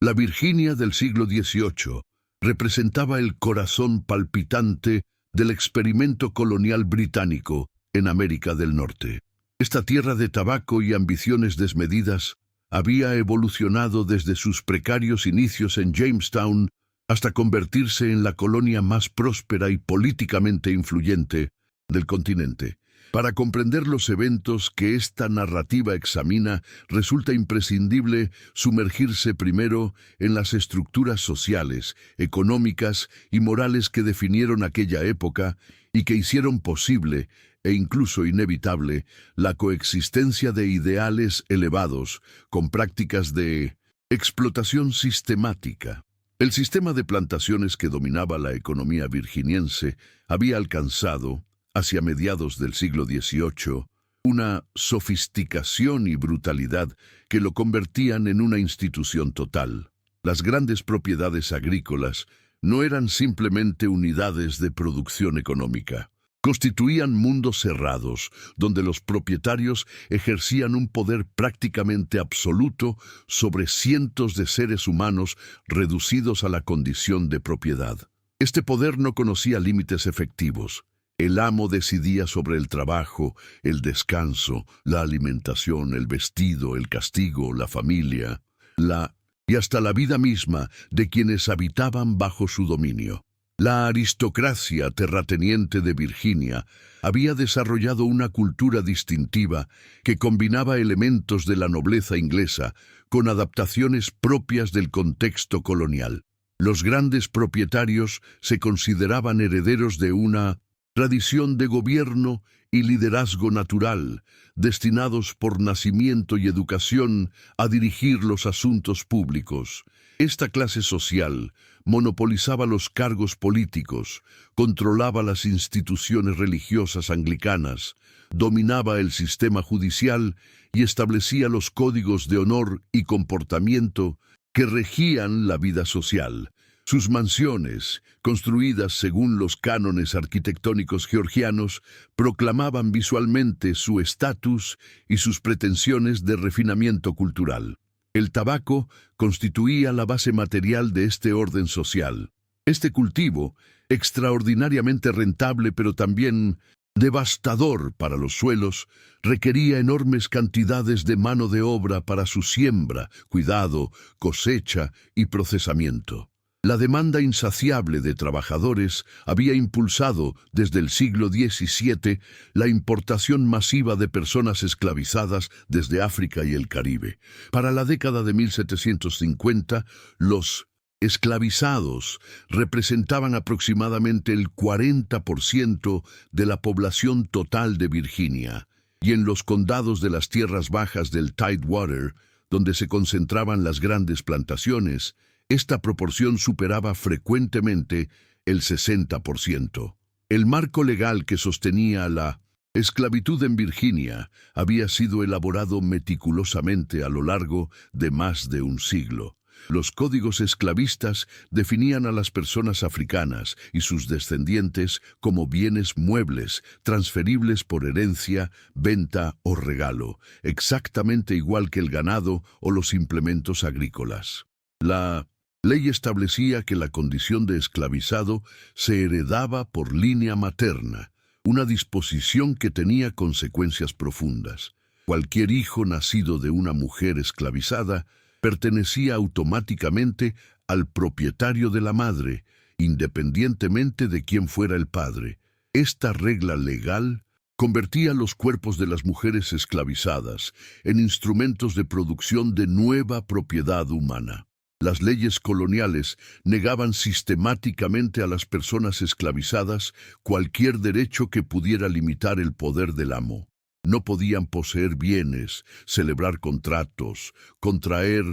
La Virginia del siglo XVIII representaba el corazón palpitante del experimento colonial británico en América del Norte. Esta tierra de tabaco y ambiciones desmedidas había evolucionado desde sus precarios inicios en Jamestown hasta convertirse en la colonia más próspera y políticamente influyente del continente. Para comprender los eventos que esta narrativa examina, resulta imprescindible sumergirse primero en las estructuras sociales, económicas y morales que definieron aquella época y que hicieron posible e incluso inevitable la coexistencia de ideales elevados con prácticas de explotación sistemática. El sistema de plantaciones que dominaba la economía virginiense había alcanzado, hacia mediados del siglo XVIII, una sofisticación y brutalidad que lo convertían en una institución total. Las grandes propiedades agrícolas no eran simplemente unidades de producción económica. Constituían mundos cerrados, donde los propietarios ejercían un poder prácticamente absoluto sobre cientos de seres humanos reducidos a la condición de propiedad. Este poder no conocía límites efectivos. El amo decidía sobre el trabajo, el descanso, la alimentación, el vestido, el castigo, la familia, y hasta la vida misma de quienes habitaban bajo su dominio. La aristocracia terrateniente de Virginia había desarrollado una cultura distintiva que combinaba elementos de la nobleza inglesa con adaptaciones propias del contexto colonial. Los grandes propietarios se consideraban herederos de una tradición de gobierno y liderazgo natural, destinados por nacimiento y educación a dirigir los asuntos públicos. Esta clase social monopolizaba los cargos políticos, controlaba las instituciones religiosas anglicanas, dominaba el sistema judicial y establecía los códigos de honor y comportamiento que regían la vida social. Sus mansiones, construidas según los cánones arquitectónicos georgianos, proclamaban visualmente su estatus y sus pretensiones de refinamiento cultural. El tabaco constituía la base material de este orden social. Este cultivo, extraordinariamente rentable pero también devastador para los suelos, requería enormes cantidades de mano de obra para su siembra, cuidado, cosecha y procesamiento. La demanda insaciable de trabajadores había impulsado desde el siglo XVII la importación masiva de personas esclavizadas desde África y el Caribe. Para la década de 1750, los esclavizados representaban aproximadamente el 40% de la población total de Virginia, y en los condados de las tierras bajas del Tidewater, donde se concentraban las grandes plantaciones, esta proporción superaba frecuentemente el 60%. El marco legal que sostenía la esclavitud en Virginia había sido elaborado meticulosamente a lo largo de más de un siglo. Los códigos esclavistas definían a las personas africanas y sus descendientes como bienes muebles, transferibles por herencia, venta o regalo, exactamente igual que el ganado o los implementos agrícolas. La ley establecía que la condición de esclavizado se heredaba por línea materna, una disposición que tenía consecuencias profundas. Cualquier hijo nacido de una mujer esclavizada pertenecía automáticamente al propietario de la madre, independientemente de quién fuera el padre. Esta regla legal convertía los cuerpos de las mujeres esclavizadas en instrumentos de producción de nueva propiedad humana. Las leyes coloniales negaban sistemáticamente a las personas esclavizadas cualquier derecho que pudiera limitar el poder del amo. No podían poseer bienes, celebrar contratos, contraer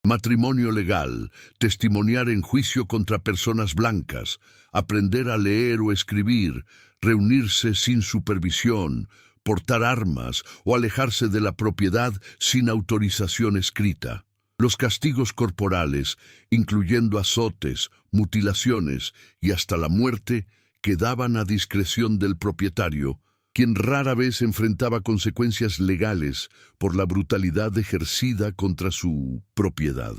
matrimonio legal, testimoniar en juicio contra personas blancas, aprender a leer o escribir, reunirse sin supervisión, portar armas o alejarse de la propiedad sin autorización escrita. Los castigos corporales, incluyendo azotes, mutilaciones y hasta la muerte, quedaban a discreción del propietario, quien rara vez enfrentaba consecuencias legales por la brutalidad ejercida contra su propiedad.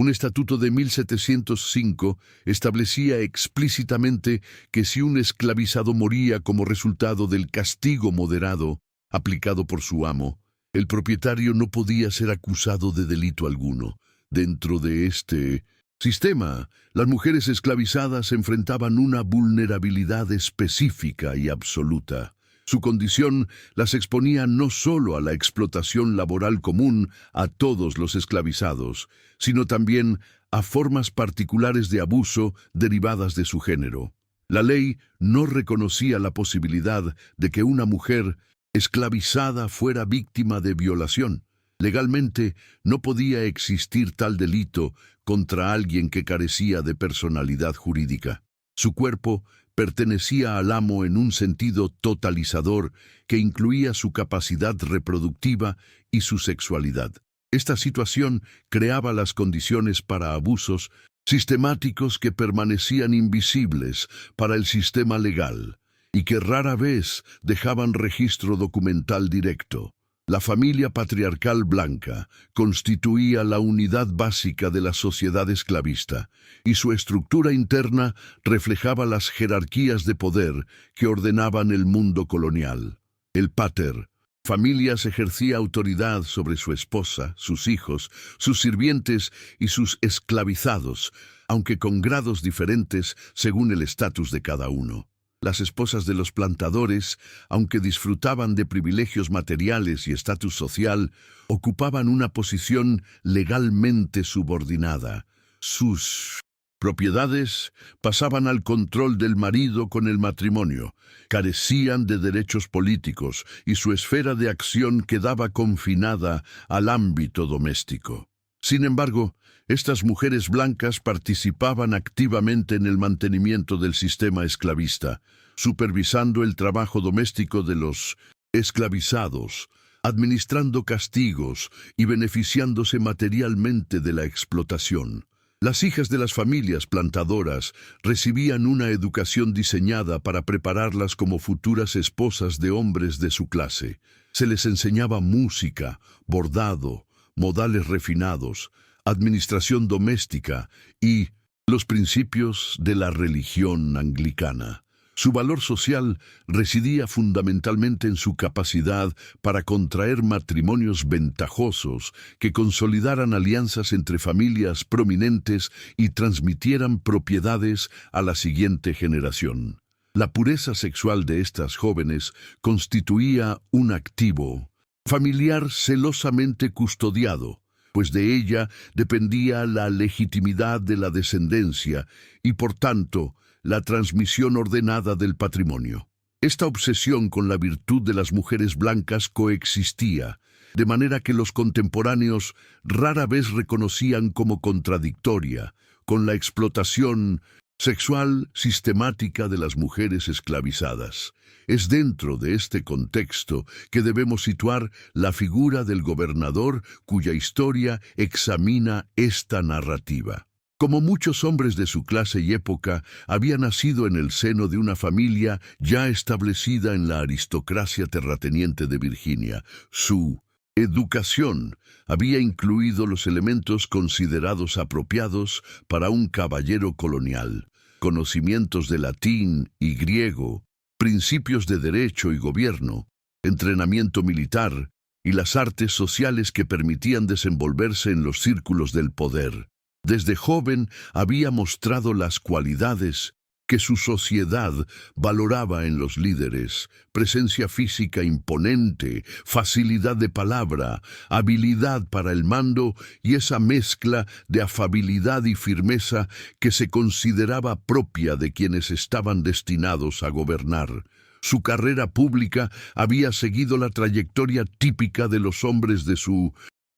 Un estatuto de 1705 establecía explícitamente que si un esclavizado moría como resultado del castigo moderado aplicado por su amo, el propietario no podía ser acusado de delito alguno. Dentro de este sistema, las mujeres esclavizadas enfrentaban una vulnerabilidad específica y absoluta. Su condición las exponía no solo a la explotación laboral común a todos los esclavizados, sino también a formas particulares de abuso derivadas de su género. La ley no reconocía la posibilidad de que una mujer esclavizada fuera víctima de violación. Legalmente no podía existir tal delito contra alguien que carecía de personalidad jurídica. Su cuerpo pertenecía al amo en un sentido totalizador que incluía su capacidad reproductiva y su sexualidad. Esta situación creaba las condiciones para abusos sistemáticos que permanecían invisibles para el sistema legal y que rara vez dejaban registro documental directo. La familia patriarcal blanca constituía la unidad básica de la sociedad esclavista, y su estructura interna reflejaba las jerarquías de poder que ordenaban el mundo colonial. El pater familias ejercía autoridad sobre su esposa, sus hijos, sus sirvientes y sus esclavizados, aunque con grados diferentes según el estatus de cada uno. Las esposas de los plantadores, aunque disfrutaban de privilegios materiales y estatus social, ocupaban una posición legalmente subordinada. Sus propiedades pasaban al control del marido con el matrimonio, carecían de derechos políticos y su esfera de acción quedaba confinada al ámbito doméstico. Sin embargo, estas mujeres blancas participaban activamente en el mantenimiento del sistema esclavista, supervisando el trabajo doméstico de los esclavizados, administrando castigos y beneficiándose materialmente de la explotación. Las hijas de las familias plantadoras recibían una educación diseñada para prepararlas como futuras esposas de hombres de su clase. Se les enseñaba música, bordado, modales refinados, administración doméstica y los principios de la religión anglicana. Su valor social residía fundamentalmente en su capacidad para contraer matrimonios ventajosos que consolidaran alianzas entre familias prominentes y transmitieran propiedades a la siguiente generación. La pureza sexual de estas jóvenes constituía un activo familiar celosamente custodiado, pues de ella dependía la legitimidad de la descendencia y, por tanto, la transmisión ordenada del patrimonio. Esta obsesión con la virtud de las mujeres blancas coexistía, de manera que los contemporáneos rara vez reconocían como contradictoria con la explotación sexual sistemática de las mujeres esclavizadas. Es dentro de este contexto que debemos situar la figura del gobernador cuya historia examina esta narrativa. Como muchos hombres de su clase y época, había nacido en el seno de una familia ya establecida en la aristocracia terrateniente de Virginia. Su educación había incluido los elementos considerados apropiados para un caballero colonial: conocimientos de latín y griego, principios de derecho y gobierno, entrenamiento militar y las artes sociales que permitían desenvolverse en los círculos del poder. Desde joven había mostrado las cualidades que su sociedad valoraba en los líderes: presencia física imponente, facilidad de palabra, habilidad para el mando y esa mezcla de afabilidad y firmeza que se consideraba propia de quienes estaban destinados a gobernar. Su carrera pública había seguido la trayectoria típica de los hombres de su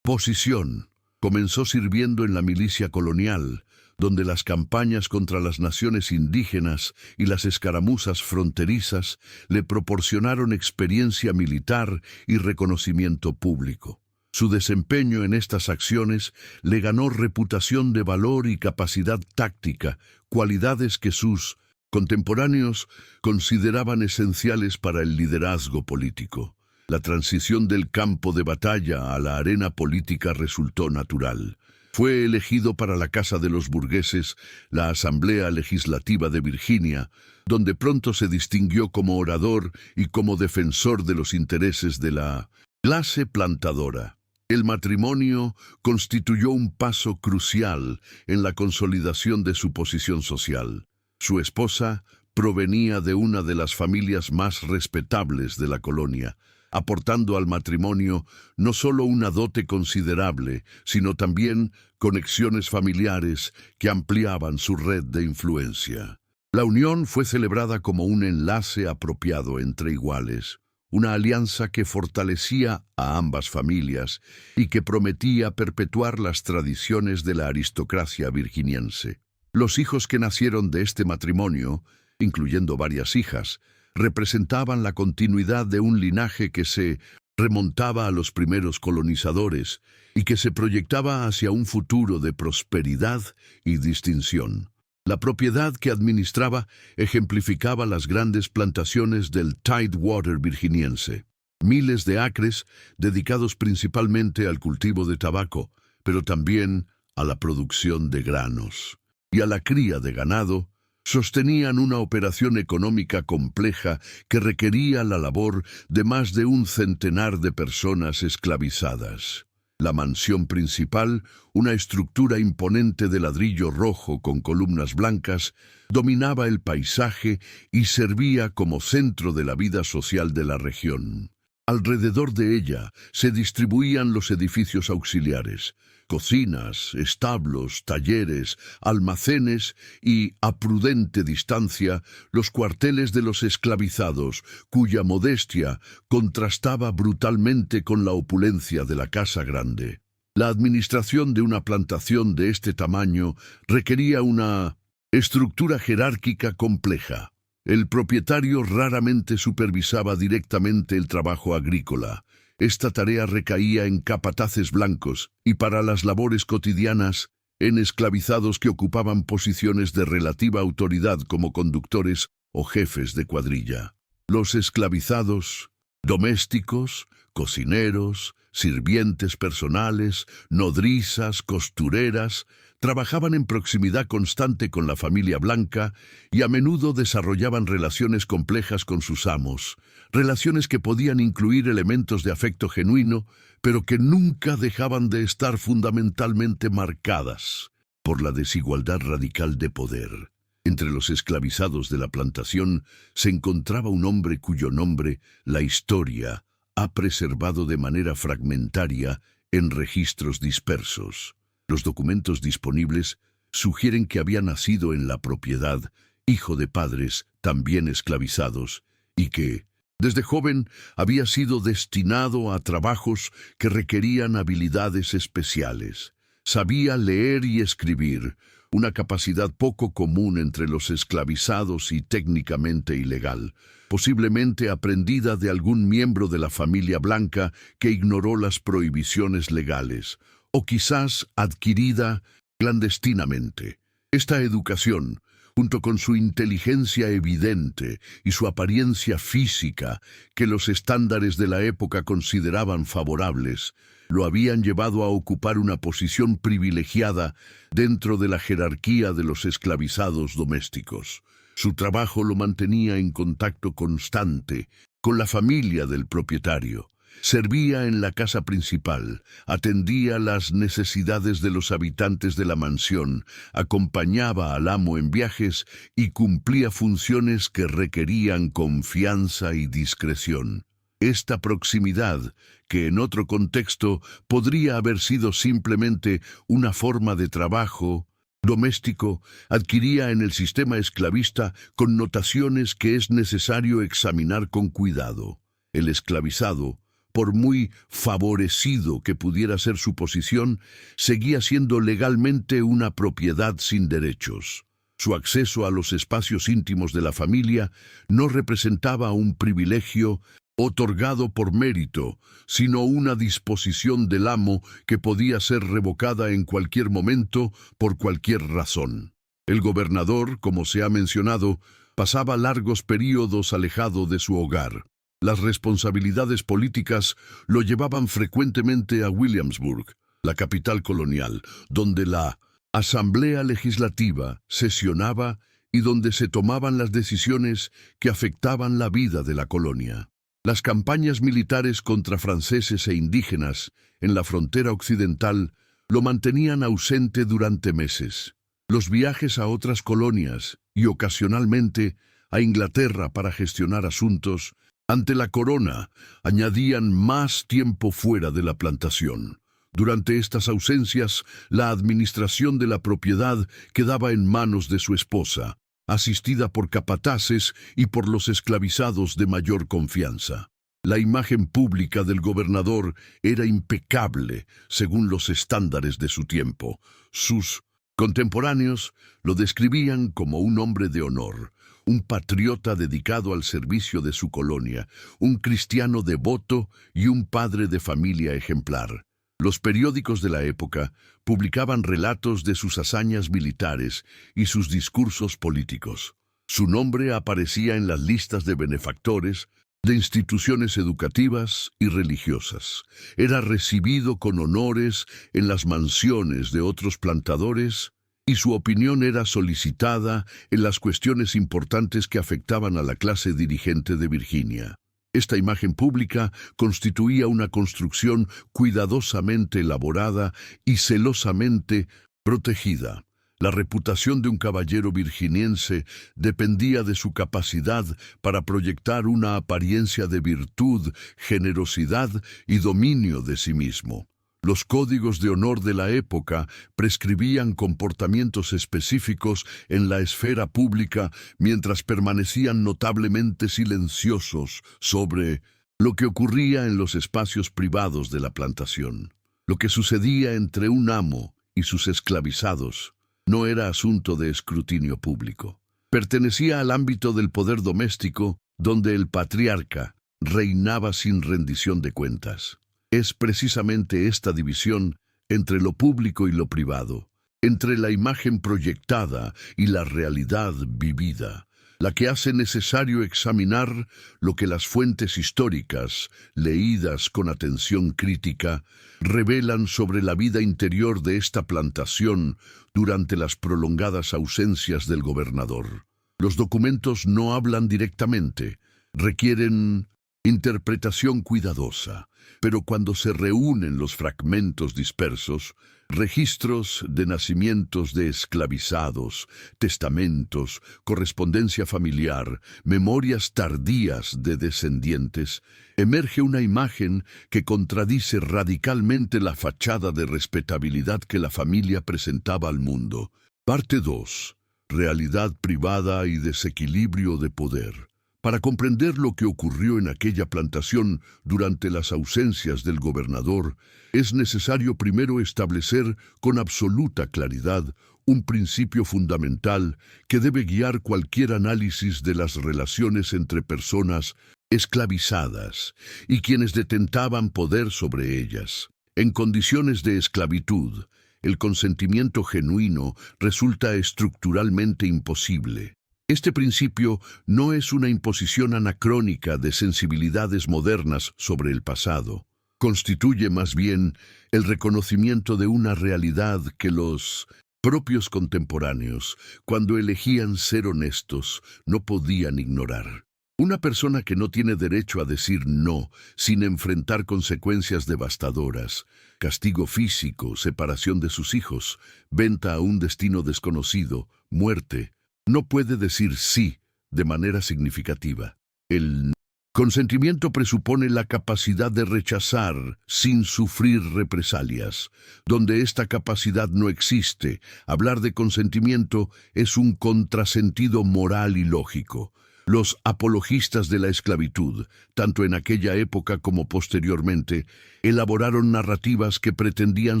posición. Comenzó sirviendo en la milicia colonial, donde las campañas contra las naciones indígenas y las escaramuzas fronterizas le proporcionaron experiencia militar y reconocimiento público. Su desempeño en estas acciones le ganó reputación de valor y capacidad táctica, cualidades que sus contemporáneos consideraban esenciales para el liderazgo político. La transición del campo de batalla a la arena política resultó natural. Fue elegido para la Casa de los Burgueses, la Asamblea Legislativa de Virginia, donde pronto se distinguió como orador y como defensor de los intereses de la clase plantadora. El matrimonio constituyó un paso crucial en la consolidación de su posición social. Su esposa provenía de una de las familias más respetables de la colonia, aportando al matrimonio no solo una dote considerable, sino también conexiones familiares que ampliaban su red de influencia. La unión fue celebrada como un enlace apropiado entre iguales, una alianza que fortalecía a ambas familias y que prometía perpetuar las tradiciones de la aristocracia virginiense. Los hijos que nacieron de este matrimonio, incluyendo varias hijas, representaban la continuidad de un linaje que se remontaba a los primeros colonizadores y que se proyectaba hacia un futuro de prosperidad y distinción. La propiedad que administraba ejemplificaba las grandes plantaciones del Tidewater virginiense. Miles de acres dedicados principalmente al cultivo de tabaco, pero también a la producción de granos y a la cría de ganado, sostenían una operación económica compleja que requería la labor de más de un centenar de personas esclavizadas. La mansión principal, una estructura imponente de ladrillo rojo con columnas blancas, dominaba el paisaje y servía como centro de la vida social de la región. Alrededor de ella se distribuían los edificios auxiliares, cocinas, establos, talleres, almacenes y, a prudente distancia, los cuarteles de los esclavizados, cuya modestia contrastaba brutalmente con la opulencia de la casa grande. La administración de una plantación de este tamaño requería una estructura jerárquica compleja. El propietario raramente supervisaba directamente el trabajo agrícola. Esta tarea recaía en capataces blancos y para las labores cotidianas en esclavizados que ocupaban posiciones de relativa autoridad como conductores o jefes de cuadrilla. Los esclavizados, domésticos, cocineros, sirvientes personales, nodrizas, costureras, trabajaban en proximidad constante con la familia blanca y a menudo desarrollaban relaciones complejas con sus amos, relaciones que podían incluir elementos de afecto genuino, pero que nunca dejaban de estar fundamentalmente marcadas por la desigualdad radical de poder. Entre los esclavizados de la plantación se encontraba un hombre cuyo nombre la historia ha preservado de manera fragmentaria en registros dispersos. Los documentos disponibles sugieren que había nacido en la propiedad, hijo de padres también esclavizados, y que, desde joven, había sido destinado a trabajos que requerían habilidades especiales. Sabía leer y escribir, una capacidad poco común entre los esclavizados y técnicamente ilegal, posiblemente aprendida de algún miembro de la familia blanca que ignoró las prohibiciones legales, o quizás adquirida clandestinamente. Esta educación, junto con su inteligencia evidente y su apariencia física, que los estándares de la época consideraban favorables, lo habían llevado a ocupar una posición privilegiada dentro de la jerarquía de los esclavizados domésticos. Su trabajo lo mantenía en contacto constante con la familia del propietario. Servía en la casa principal, atendía las necesidades de los habitantes de la mansión, acompañaba al amo en viajes y cumplía funciones que requerían confianza y discreción. Esta proximidad, que en otro contexto podría haber sido simplemente una forma de trabajo doméstico, adquiría en el sistema esclavista connotaciones que es necesario examinar con cuidado. El esclavizado, por muy favorecido que pudiera ser su posición, seguía siendo legalmente una propiedad sin derechos. Su acceso a los espacios íntimos de la familia no representaba un privilegio otorgado por mérito, sino una disposición del amo que podía ser revocada en cualquier momento por cualquier razón. El gobernador, como se ha mencionado, pasaba largos períodos alejado de su hogar. Las responsabilidades políticas lo llevaban frecuentemente a Williamsburg, la capital colonial, donde la Asamblea Legislativa sesionaba y donde se tomaban las decisiones que afectaban la vida de la colonia. Las campañas militares contra franceses e indígenas en la frontera occidental lo mantenían ausente durante meses. Los viajes a otras colonias y ocasionalmente a Inglaterra para gestionar asuntos ante la corona añadían más tiempo fuera de la plantación. Durante estas ausencias, la administración de la propiedad quedaba en manos de su esposa, asistida por capataces y por los esclavizados de mayor confianza. La imagen pública del gobernador era impecable según los estándares de su tiempo. Sus contemporáneos lo describían como un hombre de honor, un patriota dedicado al servicio de su colonia, un cristiano devoto y un padre de familia ejemplar. Los periódicos de la época publicaban relatos de sus hazañas militares y sus discursos políticos. Su nombre aparecía en las listas de benefactores, de instituciones educativas y religiosas. Era recibido con honores en las mansiones de otros plantadores y su opinión era solicitada en las cuestiones importantes que afectaban a la clase dirigente de Virginia. Esta imagen pública constituía una construcción cuidadosamente elaborada y celosamente protegida. La reputación de un caballero virginiense dependía de su capacidad para proyectar una apariencia de virtud, generosidad y dominio de sí mismo. Los códigos de honor de la época prescribían comportamientos específicos en la esfera pública mientras permanecían notablemente silenciosos sobre lo que ocurría en los espacios privados de la plantación. Lo que sucedía entre un amo y sus esclavizados no era asunto de escrutinio público. Pertenecía al ámbito del poder doméstico, donde el patriarca reinaba sin rendición de cuentas. Es precisamente esta división entre lo público y lo privado, entre la imagen proyectada y la realidad vivida, la que hace necesario examinar lo que las fuentes históricas, leídas con atención crítica, revelan sobre la vida interior de esta plantación durante las prolongadas ausencias del gobernador. Los documentos no hablan directamente, requieren interpretación cuidadosa, pero cuando se reúnen los fragmentos dispersos, registros de nacimientos de esclavizados, testamentos, correspondencia familiar, memorias tardías de descendientes, emerge una imagen que contradice radicalmente la fachada de respetabilidad que la familia presentaba al mundo. Parte 2. Realidad privada y desequilibrio de poder. Para comprender lo que ocurrió en aquella plantación durante las ausencias del gobernador, es necesario primero establecer con absoluta claridad un principio fundamental que debe guiar cualquier análisis de las relaciones entre personas esclavizadas y quienes detentaban poder sobre ellas. En condiciones de esclavitud, el consentimiento genuino resulta estructuralmente imposible. Este principio no es una imposición anacrónica de sensibilidades modernas sobre el pasado. Constituye más bien el reconocimiento de una realidad que los propios contemporáneos, cuando elegían ser honestos, no podían ignorar. Una persona que no tiene derecho a decir no sin enfrentar consecuencias devastadoras, castigo físico, separación de sus hijos, venta a un destino desconocido, muerte, no puede decir sí de manera significativa. El consentimiento presupone la capacidad de rechazar sin sufrir represalias. Donde esta capacidad no existe, hablar de consentimiento es un contrasentido moral y lógico. Los apologistas de la esclavitud, tanto en aquella época como posteriormente, elaboraron narrativas que pretendían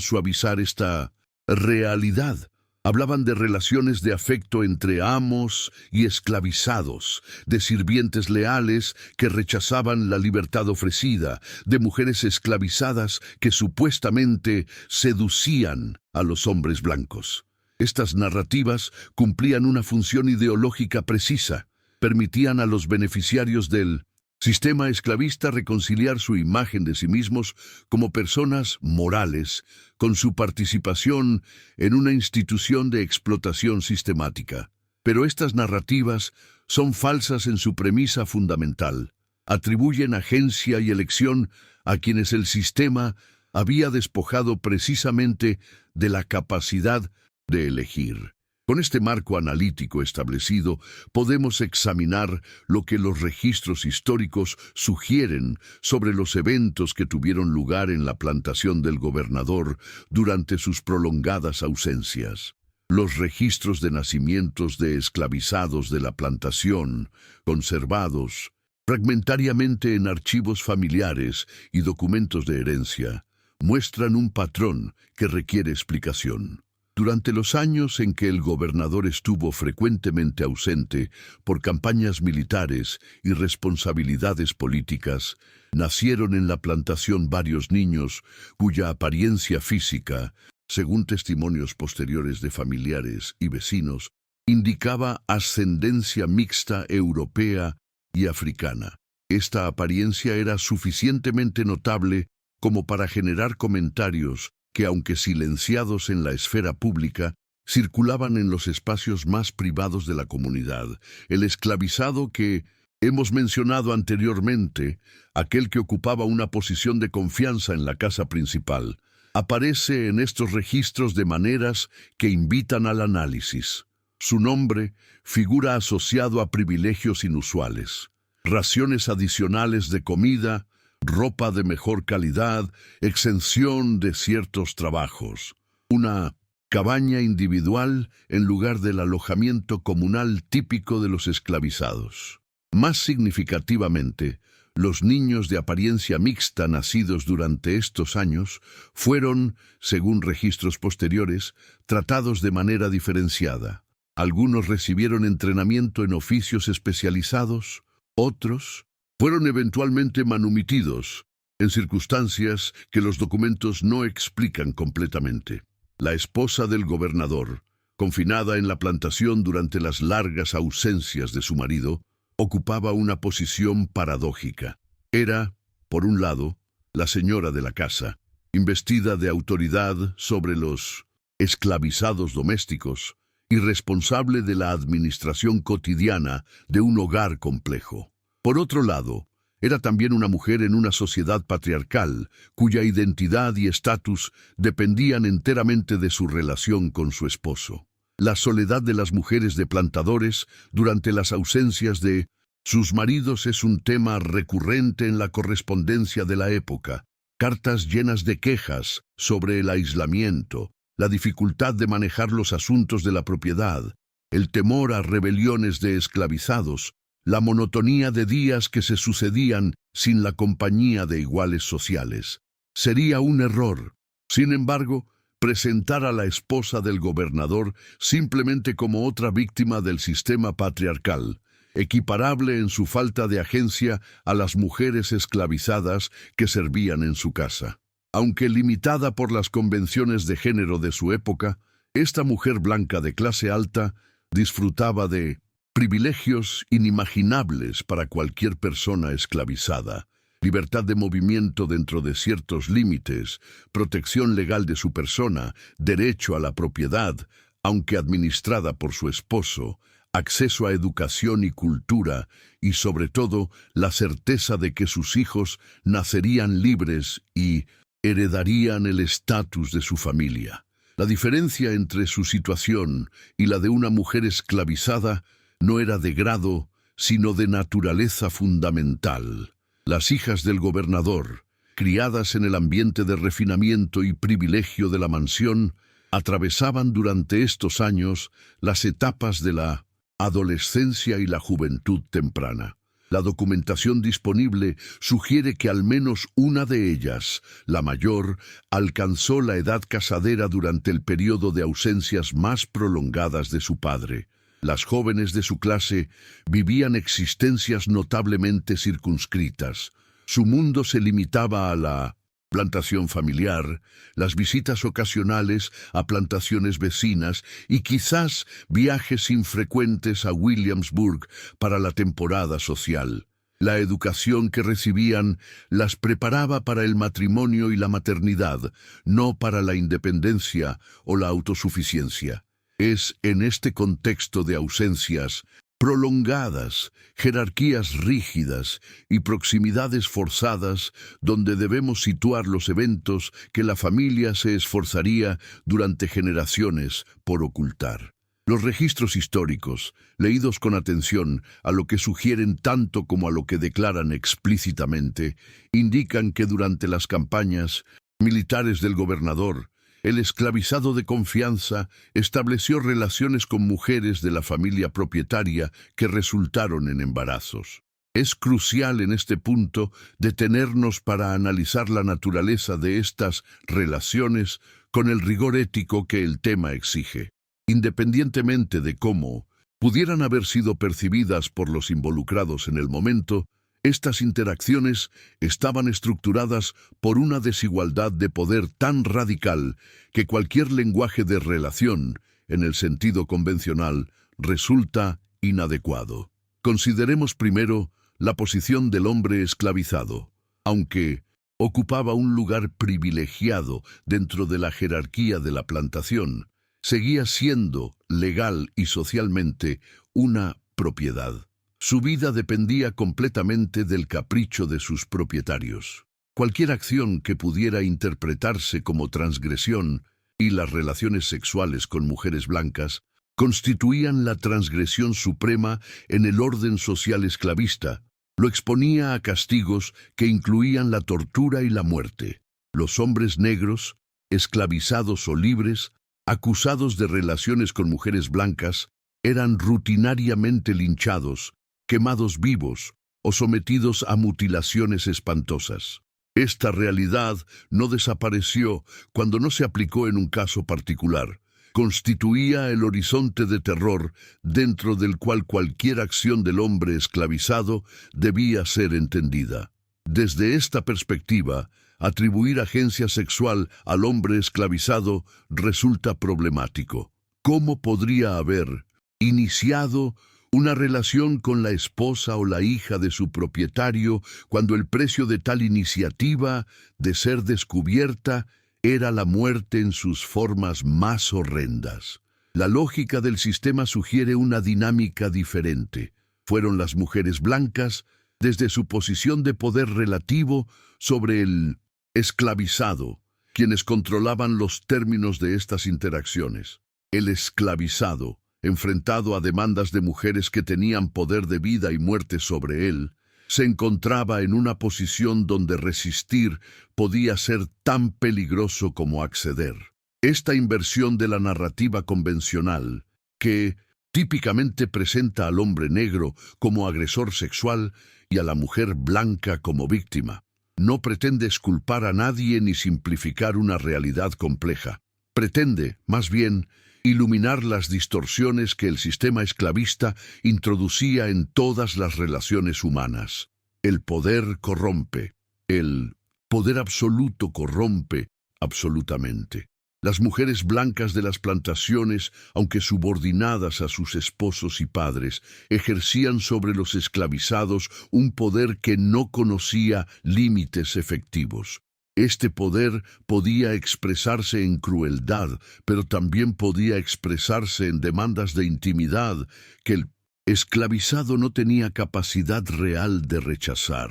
suavizar esta realidad. Hablaban de relaciones de afecto entre amos y esclavizados, de sirvientes leales que rechazaban la libertad ofrecida, de mujeres esclavizadas que supuestamente seducían a los hombres blancos. Estas narrativas cumplían una función ideológica precisa. Permitían a los beneficiarios del sistema esclavista reconciliar su imagen de sí mismos como personas morales con su participación en una institución de explotación sistemática. Pero estas narrativas son falsas en su premisa fundamental. Atribuyen agencia y elección a quienes el sistema había despojado precisamente de la capacidad de elegir. Con este marco analítico establecido, podemos examinar lo que los registros históricos sugieren sobre los eventos que tuvieron lugar en la plantación del gobernador durante sus prolongadas ausencias. Los registros de nacimientos de esclavizados de la plantación, conservados fragmentariamente en archivos familiares y documentos de herencia, muestran un patrón que requiere explicación. Durante los años en que el gobernador estuvo frecuentemente ausente por campañas militares y responsabilidades políticas, nacieron en la plantación varios niños cuya apariencia física, según testimonios posteriores de familiares y vecinos, indicaba ascendencia mixta europea y africana. Esta apariencia era suficientemente notable como para generar comentarios que, aunque silenciados en la esfera pública, circulaban en los espacios más privados de la comunidad. El esclavizado que hemos mencionado anteriormente, aquel que ocupaba una posición de confianza en la casa principal, aparece en estos registros de maneras que invitan al análisis. Su nombre figura asociado a privilegios inusuales, raciones adicionales de comida, ropa de mejor calidad, exención de ciertos trabajos, una cabaña individual en lugar del alojamiento comunal típico de los esclavizados. Más significativamente, los niños de apariencia mixta nacidos durante estos años fueron, según registros posteriores, tratados de manera diferenciada. Algunos recibieron entrenamiento en oficios especializados, otros fueron eventualmente manumitidos en circunstancias que los documentos no explican completamente. La esposa del gobernador, confinada en la plantación durante las largas ausencias de su marido, ocupaba una posición paradójica. Era, por un lado, la señora de la casa, investida de autoridad sobre los esclavizados domésticos y responsable de la administración cotidiana de un hogar complejo. Por otro lado, era también una mujer en una sociedad patriarcal, cuya identidad y estatus dependían enteramente de su relación con su esposo. La soledad de las mujeres de plantadores durante las ausencias de sus maridos es un tema recurrente en la correspondencia de la época. Cartas llenas de quejas sobre el aislamiento, la dificultad de manejar los asuntos de la propiedad, el temor a rebeliones de esclavizados, la monotonía de días que se sucedían sin la compañía de iguales sociales. Sería un error, sin embargo, presentar a la esposa del gobernador simplemente como otra víctima del sistema patriarcal, equiparable en su falta de agencia a las mujeres esclavizadas que servían en su casa. Aunque limitada por las convenciones de género de su época, esta mujer blanca de clase alta disfrutaba de privilegios inimaginables para cualquier persona esclavizada: libertad de movimiento dentro de ciertos límites, protección legal de su persona, derecho a la propiedad, aunque administrada por su esposo, acceso a educación y cultura, y sobre todo la certeza de que sus hijos nacerían libres y heredarían el estatus de su familia. La diferencia entre su situación y la de una mujer esclavizada no era de grado, sino de naturaleza fundamental. Las hijas del gobernador, criadas en el ambiente de refinamiento y privilegio de la mansión, atravesaban durante estos años las etapas de la adolescencia y la juventud temprana. La documentación disponible sugiere que al menos una de ellas, la mayor, alcanzó la edad casadera durante el periodo de ausencias más prolongadas de su padre. Las jóvenes de su clase vivían existencias notablemente circunscritas. Su mundo se limitaba a la plantación familiar, las visitas ocasionales a plantaciones vecinas y quizás viajes infrecuentes a Williamsburg para la temporada social. La educación que recibían las preparaba para el matrimonio y la maternidad, no para la independencia o la autosuficiencia. Es en este contexto de ausencias prolongadas, jerarquías rígidas y proximidades forzadas donde debemos situar los eventos que la familia se esforzaría durante generaciones por ocultar. Los registros históricos, leídos con atención a lo que sugieren tanto como a lo que declaran explícitamente, indican que durante las campañas militares del gobernador, el esclavizado de confianza estableció relaciones con mujeres de la familia propietaria que resultaron en embarazos. Es crucial en este punto detenernos para analizar la naturaleza de estas relaciones con el rigor ético que el tema exige. Independientemente de cómo pudieran haber sido percibidas por los involucrados en el momento, estas interacciones estaban estructuradas por una desigualdad de poder tan radical que cualquier lenguaje de relación, en el sentido convencional, resulta inadecuado. Consideremos primero la posición del hombre esclavizado. Aunque ocupaba un lugar privilegiado dentro de la jerarquía de la plantación, seguía siendo, legal y socialmente, una propiedad. Su vida dependía completamente del capricho de sus propietarios. Cualquier acción que pudiera interpretarse como transgresión, y las relaciones sexuales con mujeres blancas, constituían la transgresión suprema en el orden social esclavista. Lo exponía a castigos que incluían la tortura y la muerte. Los hombres negros, esclavizados o libres, acusados de relaciones con mujeres blancas, eran rutinariamente linchados, quemados vivos o sometidos a mutilaciones espantosas. Esta realidad no desapareció cuando no se aplicó en un caso particular. Constituía el horizonte de terror dentro del cual cualquier acción del hombre esclavizado debía ser entendida. Desde esta perspectiva, atribuir agencia sexual al hombre esclavizado resulta problemático. ¿Cómo podría haber iniciado una relación con la esposa o la hija de su propietario cuando el precio de tal iniciativa, de ser descubierta, era la muerte en sus formas más horrendas? La lógica del sistema sugiere una dinámica diferente. Fueron las mujeres blancas, desde su posición de poder relativo sobre el esclavizado, quienes controlaban los términos de estas interacciones. El esclavizado, enfrentado a demandas de mujeres que tenían poder de vida y muerte sobre él, se encontraba en una posición donde resistir podía ser tan peligroso como acceder. Esta inversión de la narrativa convencional, que típicamente presenta al hombre negro como agresor sexual y a la mujer blanca como víctima, no pretende exculpar a nadie ni simplificar una realidad compleja. Pretende, más bien, iluminar las distorsiones que el sistema esclavista introducía en todas las relaciones humanas. El poder corrompe. El poder absoluto corrompe absolutamente. Las mujeres blancas de las plantaciones, aunque subordinadas a sus esposos y padres, ejercían sobre los esclavizados un poder que no conocía límites efectivos. Este poder podía expresarse en crueldad, pero también podía expresarse en demandas de intimidad que el esclavizado no tenía capacidad real de rechazar.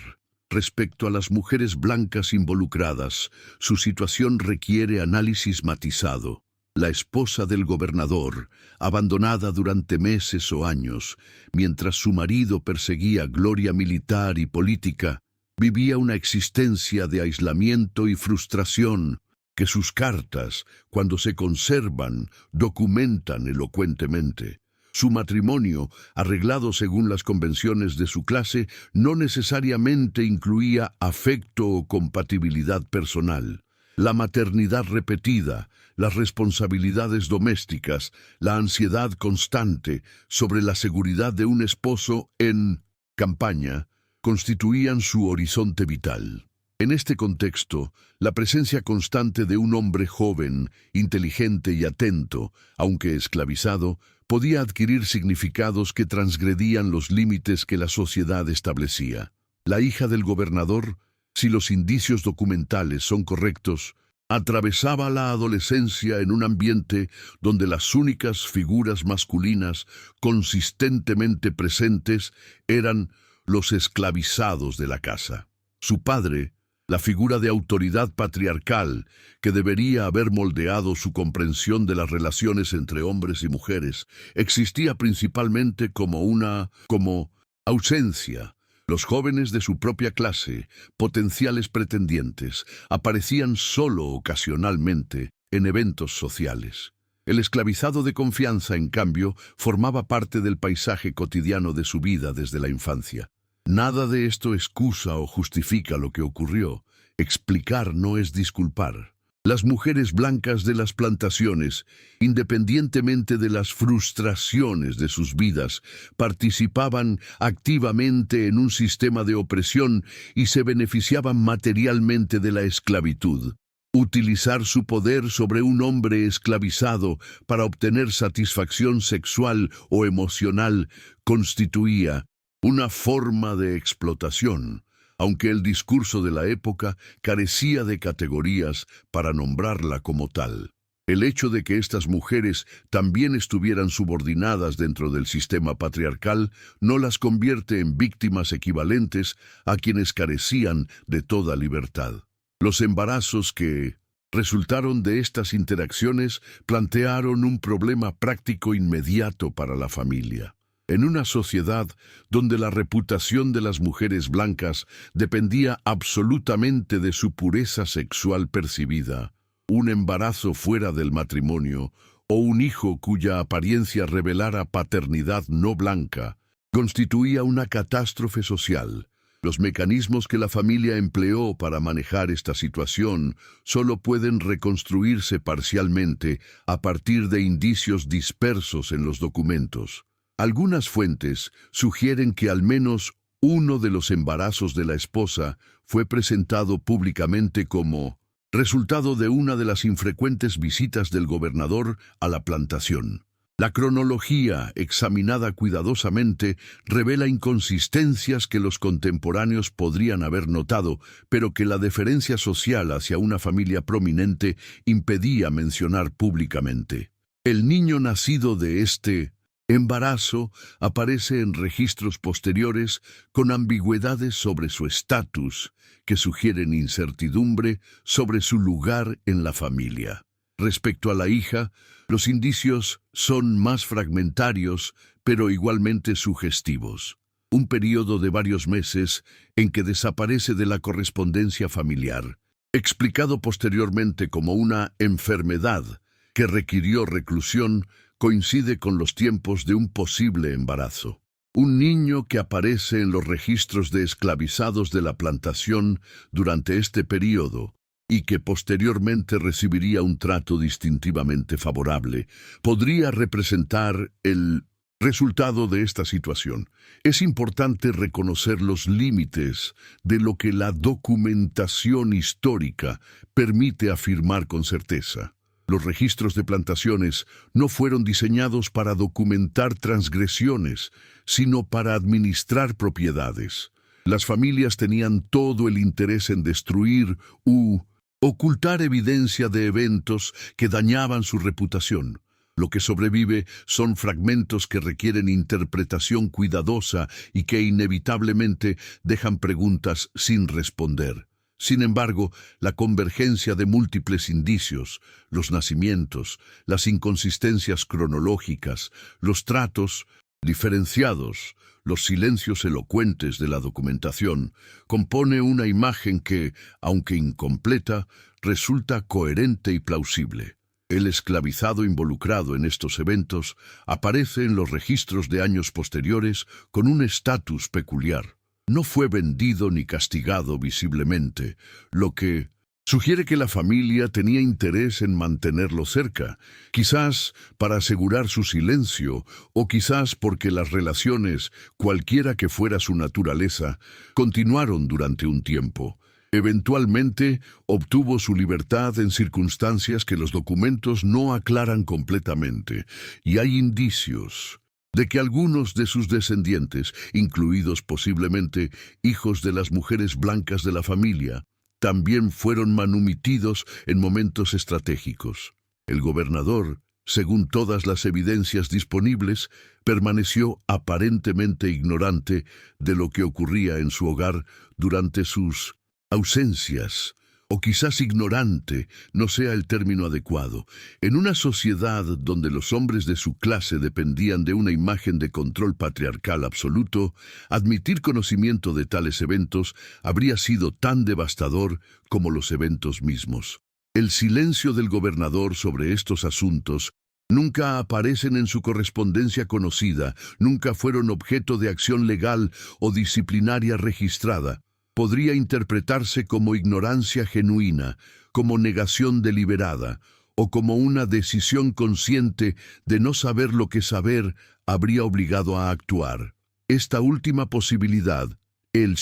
Respecto a las mujeres blancas involucradas, su situación requiere análisis matizado. La esposa del gobernador, abandonada durante meses o años, mientras su marido perseguía gloria militar y política, vivía una existencia de aislamiento y frustración que sus cartas, cuando se conservan, documentan elocuentemente. Su matrimonio, arreglado según las convenciones de su clase, no necesariamente incluía afecto o compatibilidad personal. La maternidad repetida, las responsabilidades domésticas, la ansiedad constante sobre la seguridad de un esposo en campaña, constituían su horizonte vital. En este contexto, la presencia constante de un hombre joven, inteligente y atento, aunque esclavizado, podía adquirir significados que transgredían los límites que la sociedad establecía. La hija del gobernador, si los indicios documentales son correctos, atravesaba la adolescencia en un ambiente donde las únicas figuras masculinas consistentemente presentes eran los esclavizados de la casa. Su padre, la figura de autoridad patriarcal que debería haber moldeado su comprensión de las relaciones entre hombres y mujeres, existía principalmente como ausencia. Los jóvenes de su propia clase, potenciales pretendientes, aparecían solo ocasionalmente en eventos sociales. El esclavizado de confianza, en cambio, formaba parte del paisaje cotidiano de su vida desde la infancia. Nada de esto excusa o justifica lo que ocurrió. Explicar no es disculpar. Las mujeres blancas de las plantaciones, independientemente de las frustraciones de sus vidas, participaban activamente en un sistema de opresión y se beneficiaban materialmente de la esclavitud. Utilizar su poder sobre un hombre esclavizado para obtener satisfacción sexual o emocional constituía una forma de explotación, aunque el discurso de la época carecía de categorías para nombrarla como tal. El hecho de que estas mujeres también estuvieran subordinadas dentro del sistema patriarcal no las convierte en víctimas equivalentes a quienes carecían de toda libertad. Los embarazos que resultaron de estas interacciones plantearon un problema práctico inmediato para la familia. En una sociedad donde la reputación de las mujeres blancas dependía absolutamente de su pureza sexual percibida, un embarazo fuera del matrimonio o un hijo cuya apariencia revelara paternidad no blanca constituía una catástrofe social. Los mecanismos que la familia empleó para manejar esta situación solo pueden reconstruirse parcialmente a partir de indicios dispersos en los documentos. Algunas fuentes sugieren que al menos uno de los embarazos de la esposa fue presentado públicamente como resultado de una de las infrecuentes visitas del gobernador a la plantación. La cronología, examinada cuidadosamente, revela inconsistencias que los contemporáneos podrían haber notado, pero que la deferencia social hacia una familia prominente impedía mencionar públicamente. El niño nacido de este embarazo aparece en registros posteriores con ambigüedades sobre su estatus, que sugieren incertidumbre sobre su lugar en la familia. Respecto a la hija, los indicios son más fragmentarios, pero igualmente sugestivos. Un período de varios meses en que desaparece de la correspondencia familiar, explicado posteriormente como una enfermedad que requirió reclusión, coincide con los tiempos de un posible embarazo. Un niño que aparece en los registros de esclavizados de la plantación durante este período y que posteriormente recibiría un trato distintivamente favorable, podría representar el resultado de esta situación. Es importante reconocer los límites de lo que la documentación histórica permite afirmar con certeza. Los registros de plantaciones no fueron diseñados para documentar transgresiones, sino para administrar propiedades. Las familias tenían todo el interés en destruir u ocultar evidencia de eventos que dañaban su reputación. Lo que sobrevive son fragmentos que requieren interpretación cuidadosa y que inevitablemente dejan preguntas sin responder. Sin embargo, la convergencia de múltiples indicios, los nacimientos, las inconsistencias cronológicas, los tratos diferenciados, los silencios elocuentes de la documentación, compone una imagen que, aunque incompleta, resulta coherente y plausible. El esclavizado involucrado en estos eventos aparece en los registros de años posteriores con un estatus peculiar. No fue vendido ni castigado visiblemente, lo que sugiere que la familia tenía interés en mantenerlo cerca, quizás para asegurar su silencio o quizás porque las relaciones, cualquiera que fuera su naturaleza, continuaron durante un tiempo. Eventualmente obtuvo su libertad en circunstancias que los documentos no aclaran completamente, y hay indicios de que algunos de sus descendientes, incluidos posiblemente hijos de las mujeres blancas de la familia, también fueron manumitidos en momentos estratégicos. El gobernador, según todas las evidencias disponibles, permaneció aparentemente ignorante de lo que ocurría en su hogar durante sus ausencias, o quizás ignorante no sea el término adecuado. En una sociedad donde los hombres de su clase dependían de una imagen de control patriarcal absoluto, admitir conocimiento de tales eventos habría sido tan devastador como los eventos mismos. El silencio del gobernador sobre estos asuntos nunca aparecen en su correspondencia conocida, nunca fueron objeto de acción legal o disciplinaria registrada. Podría interpretarse como ignorancia genuina, como negación deliberada, o como una decisión consciente de no saber lo que saber habría obligado a actuar. Esta última posibilidad, el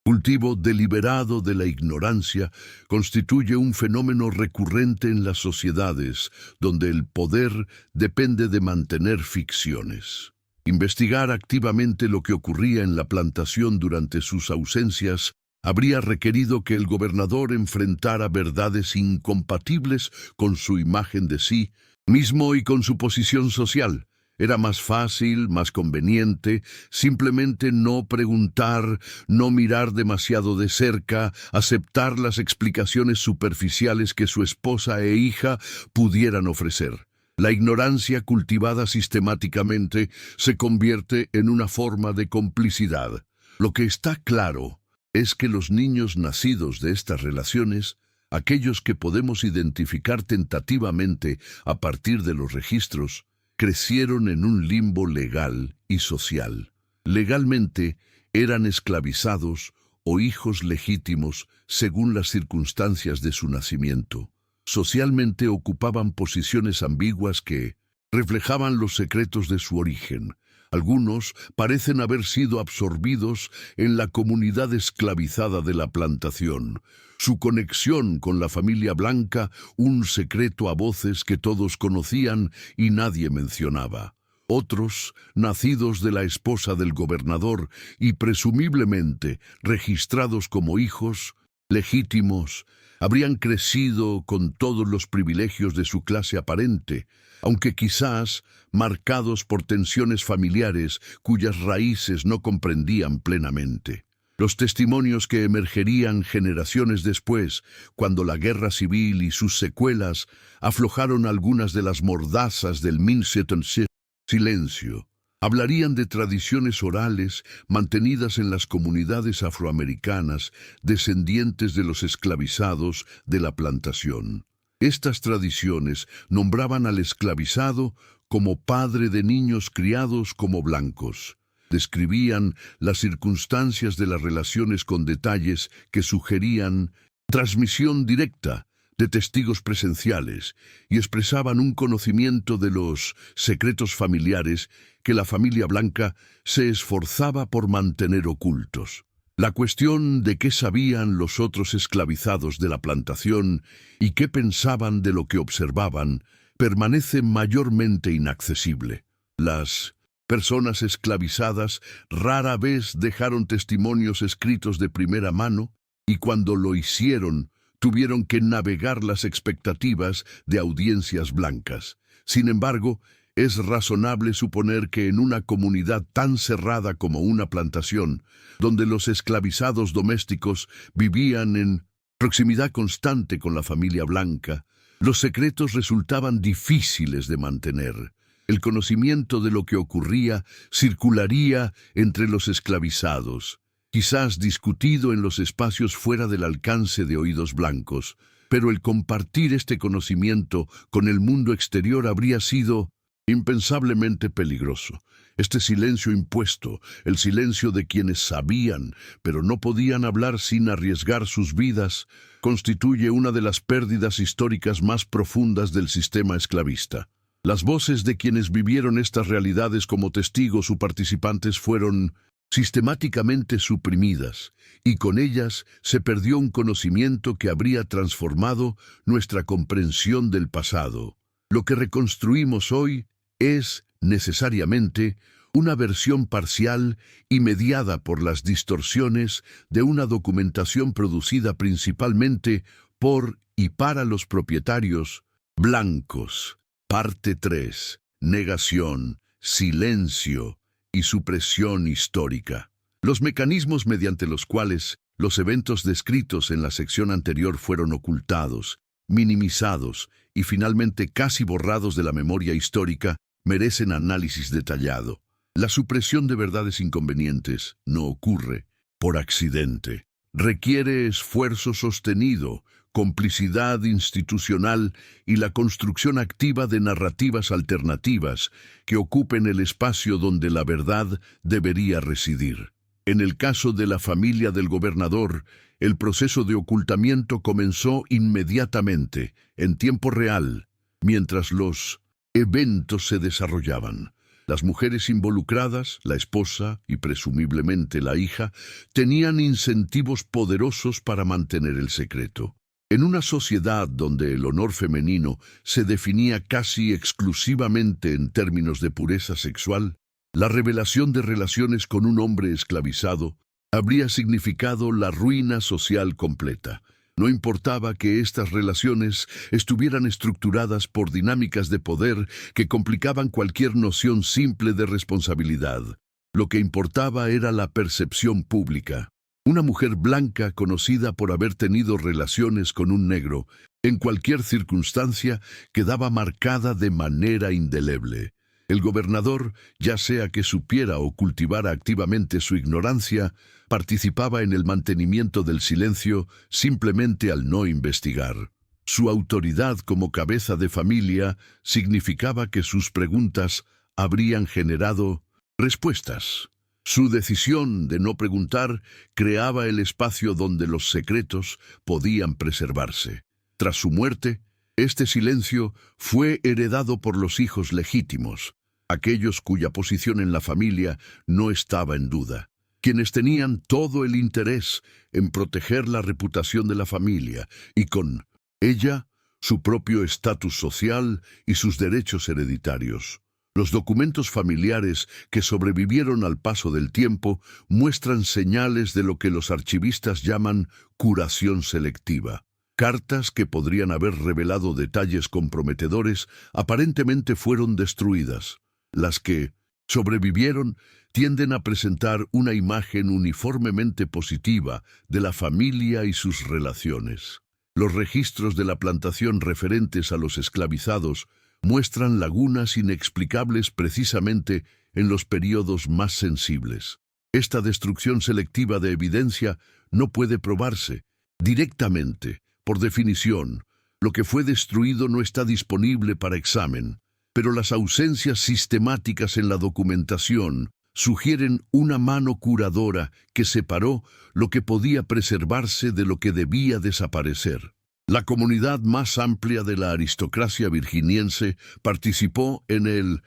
cultivo deliberado de la ignorancia, constituye un fenómeno recurrente en las sociedades, donde el poder depende de mantener ficciones. Investigar activamente lo que ocurría en la plantación durante sus ausencias habría requerido que el gobernador enfrentara verdades incompatibles con su imagen de sí mismo y con su posición social. Era más fácil, más conveniente, simplemente no preguntar, no mirar demasiado de cerca, aceptar las explicaciones superficiales que su esposa e hija pudieran ofrecer. La ignorancia cultivada sistemáticamente se convierte en una forma de complicidad. Lo que está claro es que los niños nacidos de estas relaciones, aquellos que podemos identificar tentativamente a partir de los registros, crecieron en un limbo legal y social. Legalmente eran esclavizados o hijos legítimos según las circunstancias de su nacimiento. Socialmente ocupaban posiciones ambiguas que reflejaban los secretos de su origen. Algunos parecen haber sido absorbidos en la comunidad esclavizada de la plantación. Su conexión con la familia blanca, un secreto a voces que todos conocían y nadie mencionaba. Otros, nacidos de la esposa del gobernador y presumiblemente registrados como hijos legítimos, habrían crecido con todos los privilegios de su clase aparente, aunque quizás marcados por tensiones familiares cuyas raíces no comprendían plenamente. Los testimonios que emergerían generaciones después, cuando la guerra civil y sus secuelas aflojaron algunas de las mordazas del silencio, hablarían de tradiciones orales mantenidas en las comunidades afroamericanas descendientes de los esclavizados de la plantación. Estas tradiciones nombraban al esclavizado como padre de niños criados como blancos. Describían las circunstancias de las relaciones con detalles que sugerían transmisión directa de testigos presenciales y expresaban un conocimiento de los secretos familiares que la familia blanca se esforzaba por mantener ocultos. La cuestión de qué sabían los otros esclavizados de la plantación y qué pensaban de lo que observaban permanece mayormente inaccesible. Las personas esclavizadas rara vez dejaron testimonios escritos de primera mano y cuando lo hicieron, tuvieron que navegar las expectativas de audiencias blancas. Sin embargo, es razonable suponer que en una comunidad tan cerrada como una plantación, donde los esclavizados domésticos vivían en proximidad constante con la familia blanca, los secretos resultaban difíciles de mantener. El conocimiento de lo que ocurría circularía entre los esclavizados, quizás discutido en los espacios fuera del alcance de oídos blancos, pero el compartir este conocimiento con el mundo exterior habría sido impensablemente peligroso. Este silencio impuesto, el silencio de quienes sabían, pero no podían hablar sin arriesgar sus vidas, constituye una de las pérdidas históricas más profundas del sistema esclavista. Las voces de quienes vivieron estas realidades como testigos o participantes fueron sistemáticamente suprimidas, y con ellas se perdió un conocimiento que habría transformado nuestra comprensión del pasado. Lo que reconstruimos hoy es, necesariamente, una versión parcial y mediada por las distorsiones de una documentación producida principalmente por y para los propietarios blancos. Parte 3. Negación, silencio y supresión histórica. Los mecanismos mediante los cuales los eventos descritos en la sección anterior fueron ocultados, minimizados y finalmente casi borrados de la memoria histórica merecen análisis detallado. La supresión de verdades inconvenientes no ocurre por accidente. Requiere esfuerzo sostenido, complicidad institucional y la construcción activa de narrativas alternativas que ocupen el espacio donde la verdad debería residir. En el caso de la familia del gobernador, el proceso de ocultamiento comenzó inmediatamente, en tiempo real, mientras los eventos se desarrollaban. Las mujeres involucradas, la esposa y presumiblemente la hija, tenían incentivos poderosos para mantener el secreto. En una sociedad donde el honor femenino se definía casi exclusivamente en términos de pureza sexual, la revelación de relaciones con un hombre esclavizado habría significado la ruina social completa. No importaba que estas relaciones estuvieran estructuradas por dinámicas de poder que complicaban cualquier noción simple de responsabilidad. Lo que importaba era la percepción pública. Una mujer blanca conocida por haber tenido relaciones con un negro, en cualquier circunstancia, quedaba marcada de manera indeleble. El gobernador, ya sea que supiera o cultivara activamente su ignorancia, participaba en el mantenimiento del silencio simplemente al no investigar. Su autoridad como cabeza de familia significaba que sus preguntas habrían generado respuestas. Su decisión de no preguntar creaba el espacio donde los secretos podían preservarse. Tras su muerte, este silencio fue heredado por los hijos legítimos, aquellos cuya posición en la familia no estaba en duda, quienes tenían todo el interés en proteger la reputación de la familia y con ella su propio estatus social y sus derechos hereditarios. Los documentos familiares que sobrevivieron al paso del tiempo muestran señales de lo que los archivistas llaman curación selectiva. Cartas que podrían haber revelado detalles comprometedores aparentemente fueron destruidas. Las que sobrevivieron tienden a presentar una imagen uniformemente positiva de la familia y sus relaciones. Los registros de la plantación referentes a los esclavizados muestran lagunas inexplicables precisamente en los periodos más sensibles. Esta destrucción selectiva de evidencia no puede probarse directamente. Por definición, lo que fue destruido no está disponible para examen, pero las ausencias sistemáticas en la documentación sugieren una mano curadora que separó lo que podía preservarse de lo que debía desaparecer. La comunidad más amplia de la aristocracia virginiense participó en el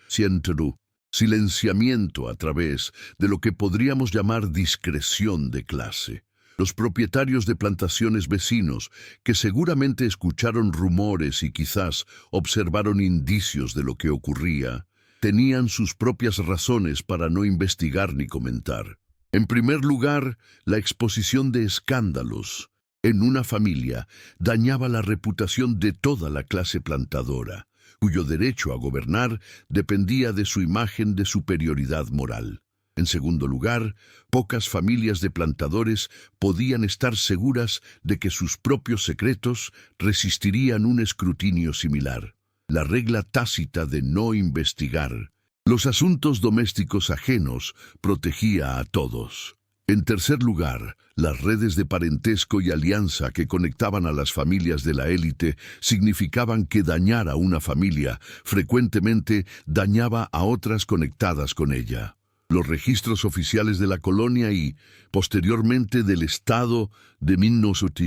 silenciamiento a través de lo que podríamos llamar discreción de clase. Los propietarios de plantaciones vecinos, que seguramente escucharon rumores y quizás observaron indicios de lo que ocurría, tenían sus propias razones para no investigar ni comentar. En primer lugar, la exposición de escándalos en una familia dañaba la reputación de toda la clase plantadora, cuyo derecho a gobernar dependía de su imagen de superioridad moral. En segundo lugar, pocas familias de plantadores podían estar seguras de que sus propios secretos resistirían un escrutinio similar. La regla tácita de no investigar los asuntos domésticos ajenos protegía a todos. En tercer lugar, las redes de parentesco y alianza que conectaban a las familias de la élite significaban que dañar a una familia frecuentemente dañaba a otras conectadas con ella. Los registros oficiales de la colonia y, posteriormente, del Estado de Minnesota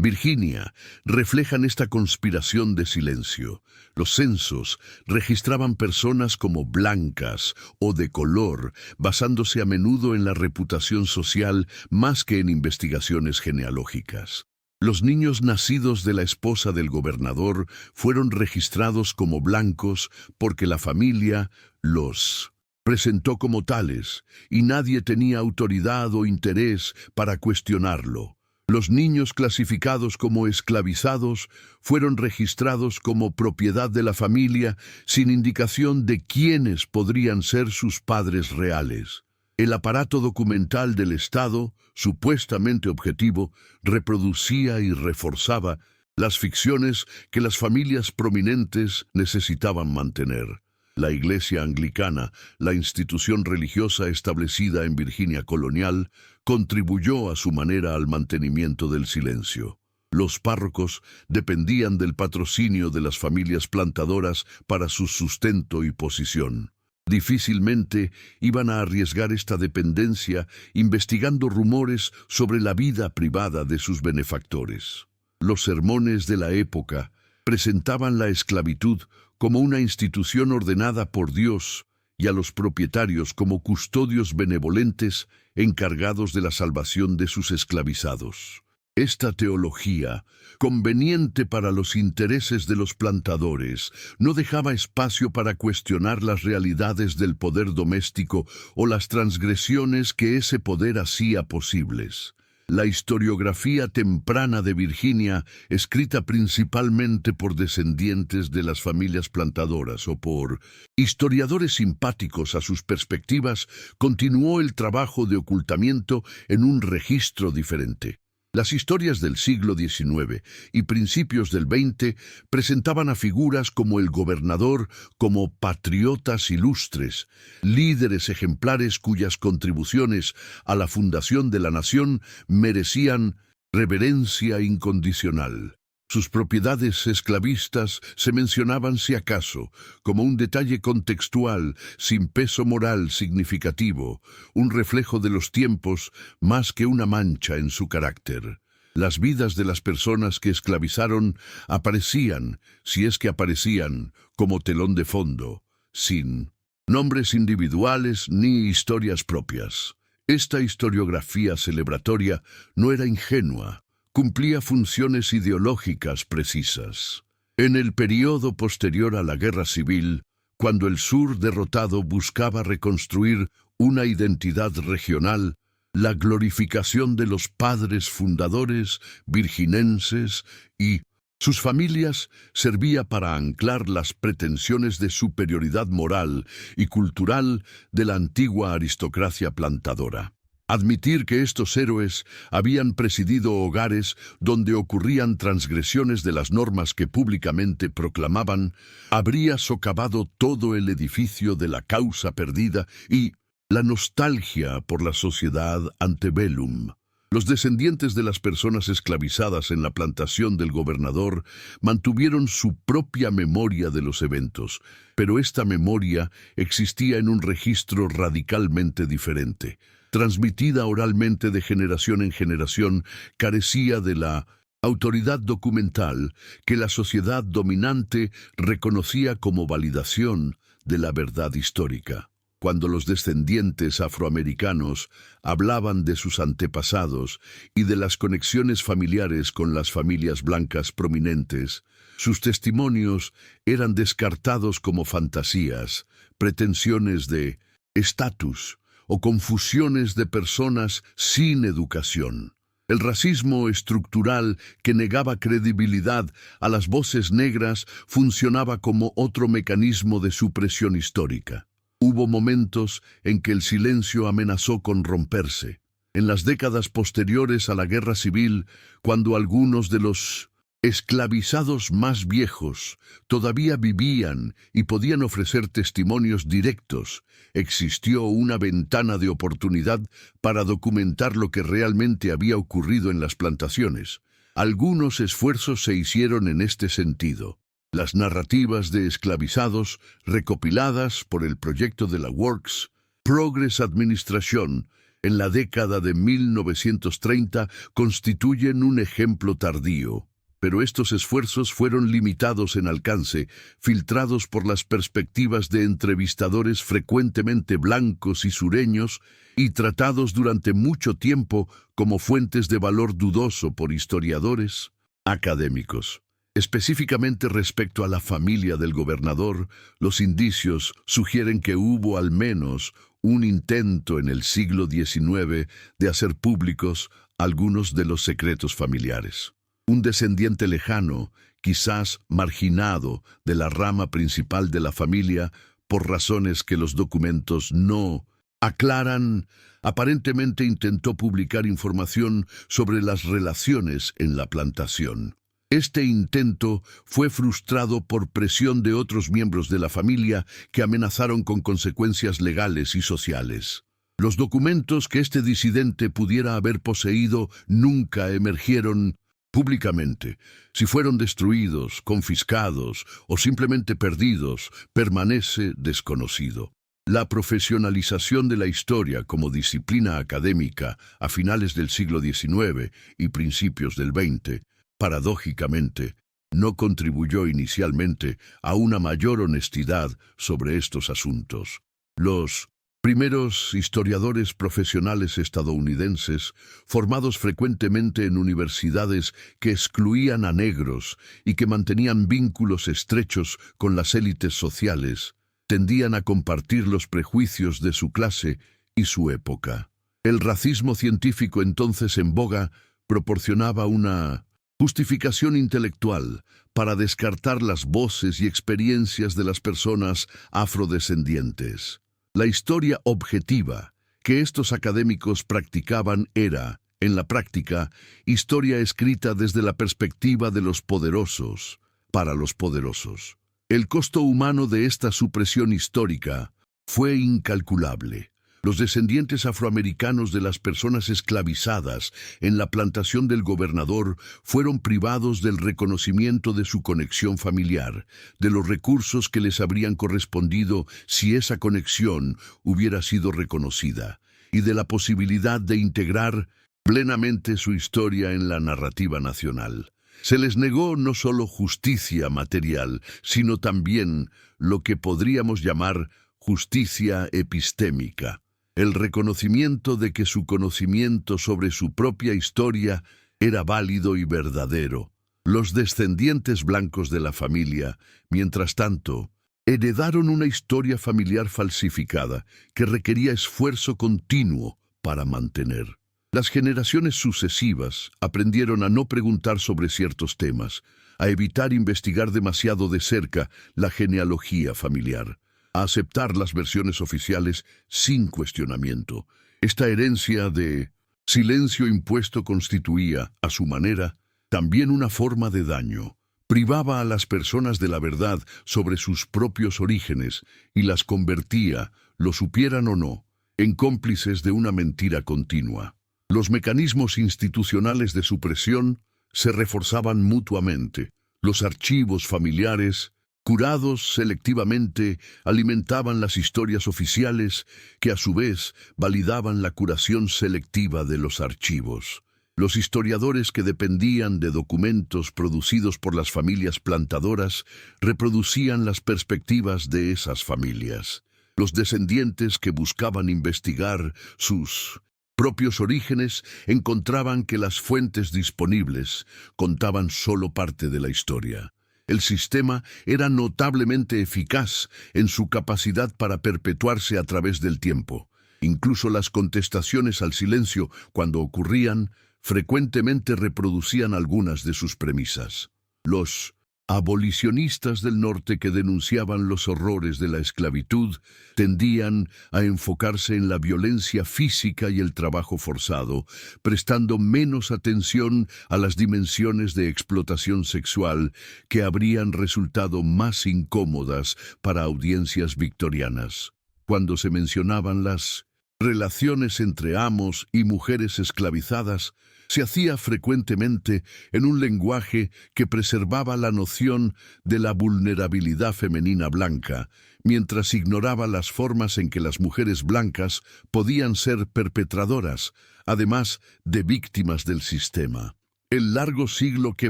Virginia reflejan esta conspiración de silencio. Los censos registraban personas como blancas o de color, basándose a menudo en la reputación social más que en investigaciones genealógicas. Los niños nacidos de la esposa del gobernador fueron registrados como blancos porque la familia los presentó como tales y nadie tenía autoridad o interés para cuestionarlo. Los niños clasificados como esclavizados fueron registrados como propiedad de la familia sin indicación de quiénes podrían ser sus padres reales. El aparato documental del Estado, supuestamente objetivo, reproducía y reforzaba las ficciones que las familias prominentes necesitaban mantener. La Iglesia Anglicana, la institución religiosa establecida en Virginia colonial, contribuyó a su manera al mantenimiento del silencio. Los párrocos dependían del patrocinio de las familias plantadoras para su sustento y posición. Difícilmente iban a arriesgar esta dependencia investigando rumores sobre la vida privada de sus benefactores. Los sermones de la época presentaban la esclavitud como una institución ordenada por Dios y a los propietarios como custodios benevolentes encargados de la salvación de sus esclavizados. Esta teología, conveniente para los intereses de los plantadores, no dejaba espacio para cuestionar las realidades del poder doméstico o las transgresiones que ese poder hacía posibles. La historiografía temprana de Virginia, escrita principalmente por descendientes de las familias plantadoras o por historiadores simpáticos a sus perspectivas, continuó el trabajo de ocultamiento en un registro diferente. Las historias del siglo XIX y principios del XX presentaban a figuras como el gobernador como patriotas ilustres, líderes ejemplares cuyas contribuciones a la fundación de la nación merecían reverencia incondicional. Sus propiedades esclavistas se mencionaban si acaso, como un detalle contextual, sin peso moral significativo, un reflejo de los tiempos más que una mancha en su carácter. Las vidas de las personas que esclavizaron aparecían, si es que aparecían, como telón de fondo, sin nombres individuales ni historias propias. Esta historiografía celebratoria no era ingenua, cumplía funciones ideológicas precisas. En el período posterior a la Guerra Civil, cuando el sur derrotado buscaba reconstruir una identidad regional, la glorificación de los padres fundadores virginenses y sus familias servía para anclar las pretensiones de superioridad moral y cultural de la antigua aristocracia plantadora. Admitir que estos héroes habían presidido hogares donde ocurrían transgresiones de las normas que públicamente proclamaban, habría socavado todo el edificio de la causa perdida y la nostalgia por la sociedad antebellum. Los descendientes de las personas esclavizadas en la plantación del gobernador mantuvieron su propia memoria de los eventos, pero esta memoria existía en un registro radicalmente diferente. Transmitida oralmente de generación en generación, carecía de la autoridad documental que la sociedad dominante reconocía como validación de la verdad histórica. Cuando los descendientes afroamericanos hablaban de sus antepasados y de las conexiones familiares con las familias blancas prominentes, sus testimonios eran descartados como fantasías, pretensiones de estatus o confusiones de personas sin educación. El racismo estructural que negaba credibilidad a las voces negras funcionaba como otro mecanismo de supresión histórica. Hubo momentos en que el silencio amenazó con romperse. En las décadas posteriores a la Guerra Civil, cuando algunos de los esclavizados más viejos todavía vivían y podían ofrecer testimonios directos, existió una ventana de oportunidad para documentar lo que realmente había ocurrido en las plantaciones. Algunos esfuerzos se hicieron en este sentido. Las narrativas de esclavizados, recopiladas por el proyecto de la Works Progress Administration, en la década de 1930 constituyen un ejemplo tardío. Pero estos esfuerzos fueron limitados en alcance, filtrados por las perspectivas de entrevistadores frecuentemente blancos y sureños, y tratados durante mucho tiempo como fuentes de valor dudoso por historiadores académicos. Específicamente respecto a la familia del gobernador, los indicios sugieren que hubo al menos un intento en el siglo XIX de hacer públicos algunos de los secretos familiares. Un descendiente lejano, quizás marginado de la rama principal de la familia, por razones que los documentos no aclaran, aparentemente intentó publicar información sobre las relaciones en la plantación. Este intento fue frustrado por presión de otros miembros de la familia que amenazaron con consecuencias legales y sociales. Los documentos que este disidente pudiera haber poseído nunca emergieron públicamente. Si fueron destruidos, confiscados o simplemente perdidos, permanece desconocido. La profesionalización de la historia como disciplina académica a finales del siglo XIX y principios del XX, paradójicamente, no contribuyó inicialmente a una mayor honestidad sobre estos asuntos. Los primeros historiadores profesionales estadounidenses, formados frecuentemente en universidades que excluían a negros y que mantenían vínculos estrechos con las élites sociales, tendían a compartir los prejuicios de su clase y su época. El racismo científico entonces en boga proporcionaba una justificación intelectual para descartar las voces y experiencias de las personas afrodescendientes. La historia objetiva que estos académicos practicaban era, en la práctica, historia escrita desde la perspectiva de los poderosos, para los poderosos. El costo humano de esta supresión histórica fue incalculable. Los descendientes afroamericanos de las personas esclavizadas en la plantación del gobernador fueron privados del reconocimiento de su conexión familiar, de los recursos que les habrían correspondido si esa conexión hubiera sido reconocida, y de la posibilidad de integrar plenamente su historia en la narrativa nacional. Se les negó no solo justicia material, sino también lo que podríamos llamar justicia epistémica. El reconocimiento de que su conocimiento sobre su propia historia era válido y verdadero. Los descendientes blancos de la familia, mientras tanto, heredaron una historia familiar falsificada que requería esfuerzo continuo para mantener. Las generaciones sucesivas aprendieron a no preguntar sobre ciertos temas, a evitar investigar demasiado de cerca la genealogía familiar, a aceptar las versiones oficiales sin cuestionamiento. Esta herencia de silencio impuesto constituía, a su manera, también una forma de daño. Privaba a las personas de la verdad sobre sus propios orígenes y las convertía, lo supieran o no, en cómplices de una mentira continua. Los mecanismos institucionales de supresión se reforzaban mutuamente. Los archivos familiares, curados selectivamente, alimentaban las historias oficiales que a su vez validaban la curación selectiva de los archivos. Los historiadores que dependían de documentos producidos por las familias plantadoras reproducían las perspectivas de esas familias. Los descendientes que buscaban investigar sus propios orígenes encontraban que las fuentes disponibles contaban solo parte de la historia. El sistema era notablemente eficaz en su capacidad para perpetuarse a través del tiempo. Incluso las contestaciones al silencio, cuando ocurrían, frecuentemente reproducían algunas de sus premisas. Los abolicionistas del norte que denunciaban los horrores de la esclavitud tendían a enfocarse en la violencia física y el trabajo forzado, prestando menos atención a las dimensiones de explotación sexual que habrían resultado más incómodas para audiencias victorianas. Cuando se mencionaban las relaciones entre amos y mujeres esclavizadas, se hacía frecuentemente en un lenguaje que preservaba la noción de la vulnerabilidad femenina blanca, mientras ignoraba las formas en que las mujeres blancas podían ser perpetradoras, además de víctimas del sistema. El largo siglo que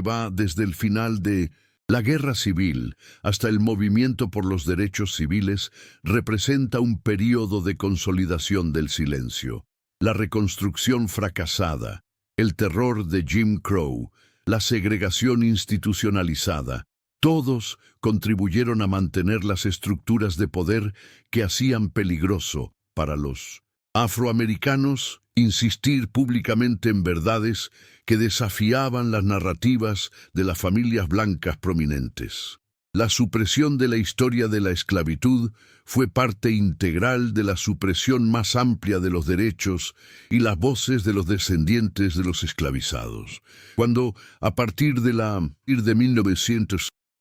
va desde el final de la Guerra Civil hasta el movimiento por los derechos civiles representa un período de consolidación del silencio. La reconstrucción fracasada, el terror de Jim Crow, la segregación institucionalizada, todos contribuyeron a mantener las estructuras de poder que hacían peligroso para los afroamericanos insistir públicamente en verdades que desafiaban las narrativas de las familias blancas prominentes. La supresión de la historia de la esclavitud fue parte integral de la supresión más amplia de los derechos y las voces de los descendientes de los esclavizados. Cuando, a partir de la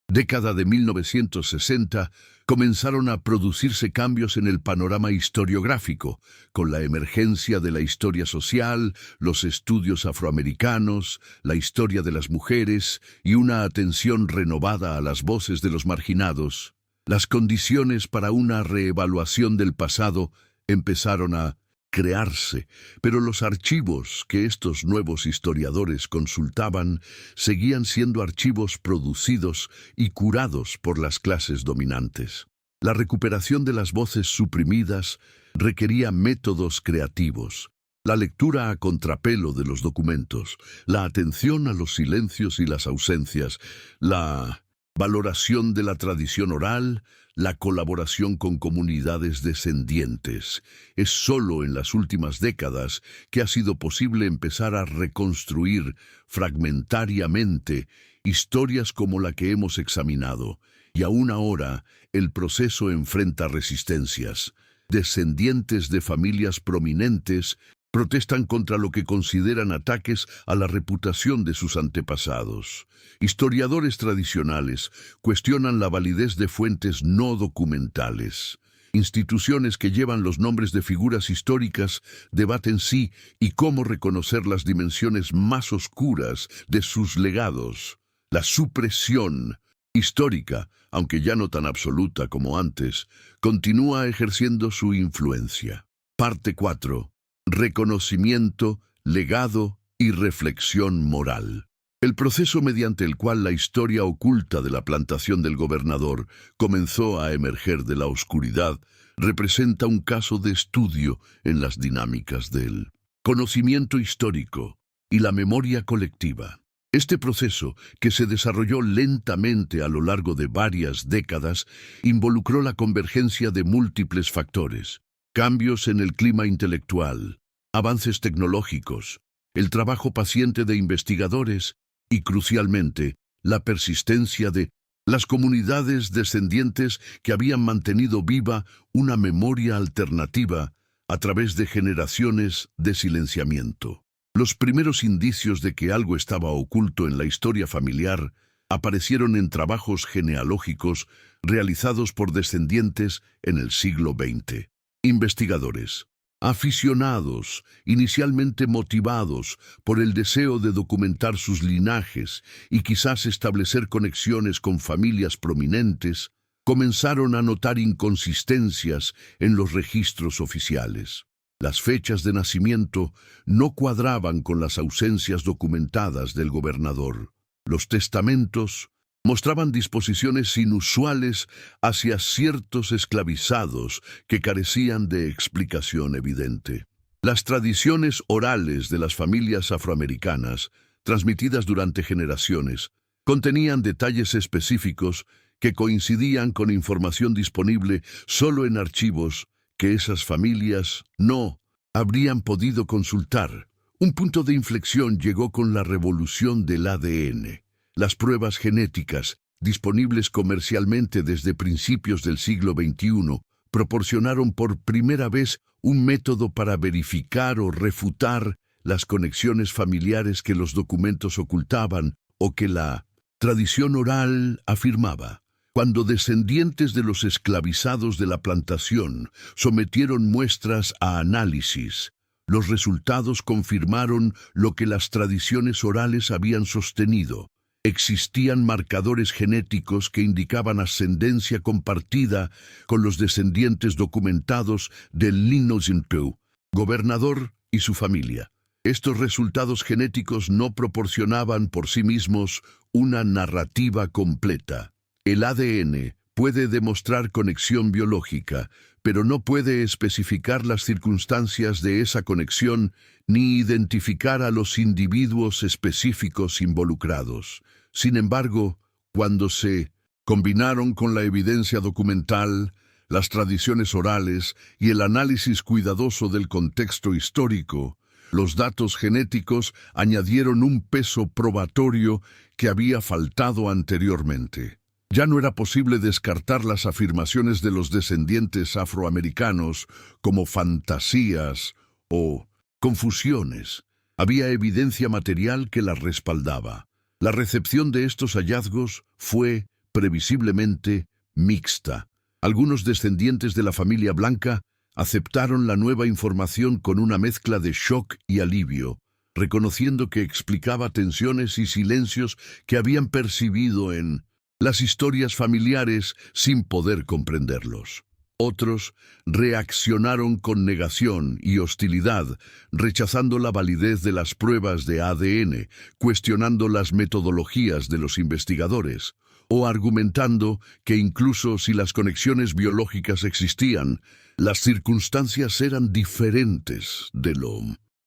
década de 1960, comenzaron a producirse cambios en el panorama historiográfico, con la emergencia de la historia social, los estudios afroamericanos, la historia de las mujeres y una atención renovada a las voces de los marginados. Las condiciones para una reevaluación del pasado empezaron a crearse, pero los archivos que estos nuevos historiadores consultaban seguían siendo archivos producidos y curados por las clases dominantes. La recuperación de las voces suprimidas requería métodos creativos, la lectura a contrapelo de los documentos, la atención a los silencios y las ausencias, la valoración de la tradición oral, la colaboración con comunidades descendientes. Es solo en las últimas décadas que ha sido posible empezar a reconstruir fragmentariamente historias como la que hemos examinado, y aún ahora el proceso enfrenta resistencias. Descendientes de familias prominentes protestan contra lo que consideran ataques a la reputación de sus antepasados. Historiadores tradicionales cuestionan la validez de fuentes no documentales. Instituciones que llevan los nombres de figuras históricas debaten sí y cómo reconocer las dimensiones más oscuras de sus legados. La supresión histórica, aunque ya no tan absoluta como antes, continúa ejerciendo su influencia. Parte 4. Reconocimiento, legado y reflexión moral. El proceso mediante el cual la historia oculta de la plantación del gobernador comenzó a emerger de la oscuridad representa un caso de estudio en las dinámicas del conocimiento histórico y la memoria colectiva. Este proceso, que se desarrolló lentamente a lo largo de varias décadas, involucró la convergencia de múltiples factores: cambios en el clima intelectual, avances tecnológicos, el trabajo paciente de investigadores y, crucialmente, la persistencia de las comunidades descendientes que habían mantenido viva una memoria alternativa a través de generaciones de silenciamiento. Los primeros indicios de que algo estaba oculto en la historia familiar aparecieron en trabajos genealógicos realizados por descendientes en el siglo XX. Investigadores, aficionados, inicialmente motivados por el deseo de documentar sus linajes y quizás establecer conexiones con familias prominentes, comenzaron a notar inconsistencias en los registros oficiales. Las fechas de nacimiento no cuadraban con las ausencias documentadas del gobernador. Los testamentos mostraban disposiciones inusuales hacia ciertos esclavizados que carecían de explicación evidente. Las tradiciones orales de las familias afroamericanas, transmitidas durante generaciones, contenían detalles específicos que coincidían con información disponible solo en archivos que esas familias no habrían podido consultar. Un punto de inflexión llegó con la revolución del ADN. Las pruebas genéticas, disponibles comercialmente desde principios del siglo XXI, proporcionaron por primera vez un método para verificar o refutar las conexiones familiares que los documentos ocultaban o que la tradición oral afirmaba. Cuando descendientes de los esclavizados de la plantación sometieron muestras a análisis, los resultados confirmaron lo que las tradiciones orales habían sostenido. Existían marcadores genéticos que indicaban ascendencia compartida con los descendientes documentados del Linnozinpu, gobernador y su familia. Estos resultados genéticos no proporcionaban por sí mismos una narrativa completa. El ADN puede demostrar conexión biológica, pero no puede especificar las circunstancias de esa conexión ni identificar a los individuos específicos involucrados. Sin embargo, cuando se combinaron con la evidencia documental, las tradiciones orales y el análisis cuidadoso del contexto histórico, los datos genéticos añadieron un peso probatorio que había faltado anteriormente. Ya no era posible descartar las afirmaciones de los descendientes afroamericanos como fantasías o confusiones. Había evidencia material que las respaldaba. La recepción de estos hallazgos fue, previsiblemente, mixta. Algunos descendientes de la familia blanca aceptaron la nueva información con una mezcla de shock y alivio, reconociendo que explicaba tensiones y silencios que habían percibido en las historias familiares sin poder comprenderlos. Otros reaccionaron con negación y hostilidad, rechazando la validez de las pruebas de ADN, cuestionando las metodologías de los investigadores, o argumentando que incluso si las conexiones biológicas existían, las circunstancias eran diferentes de lo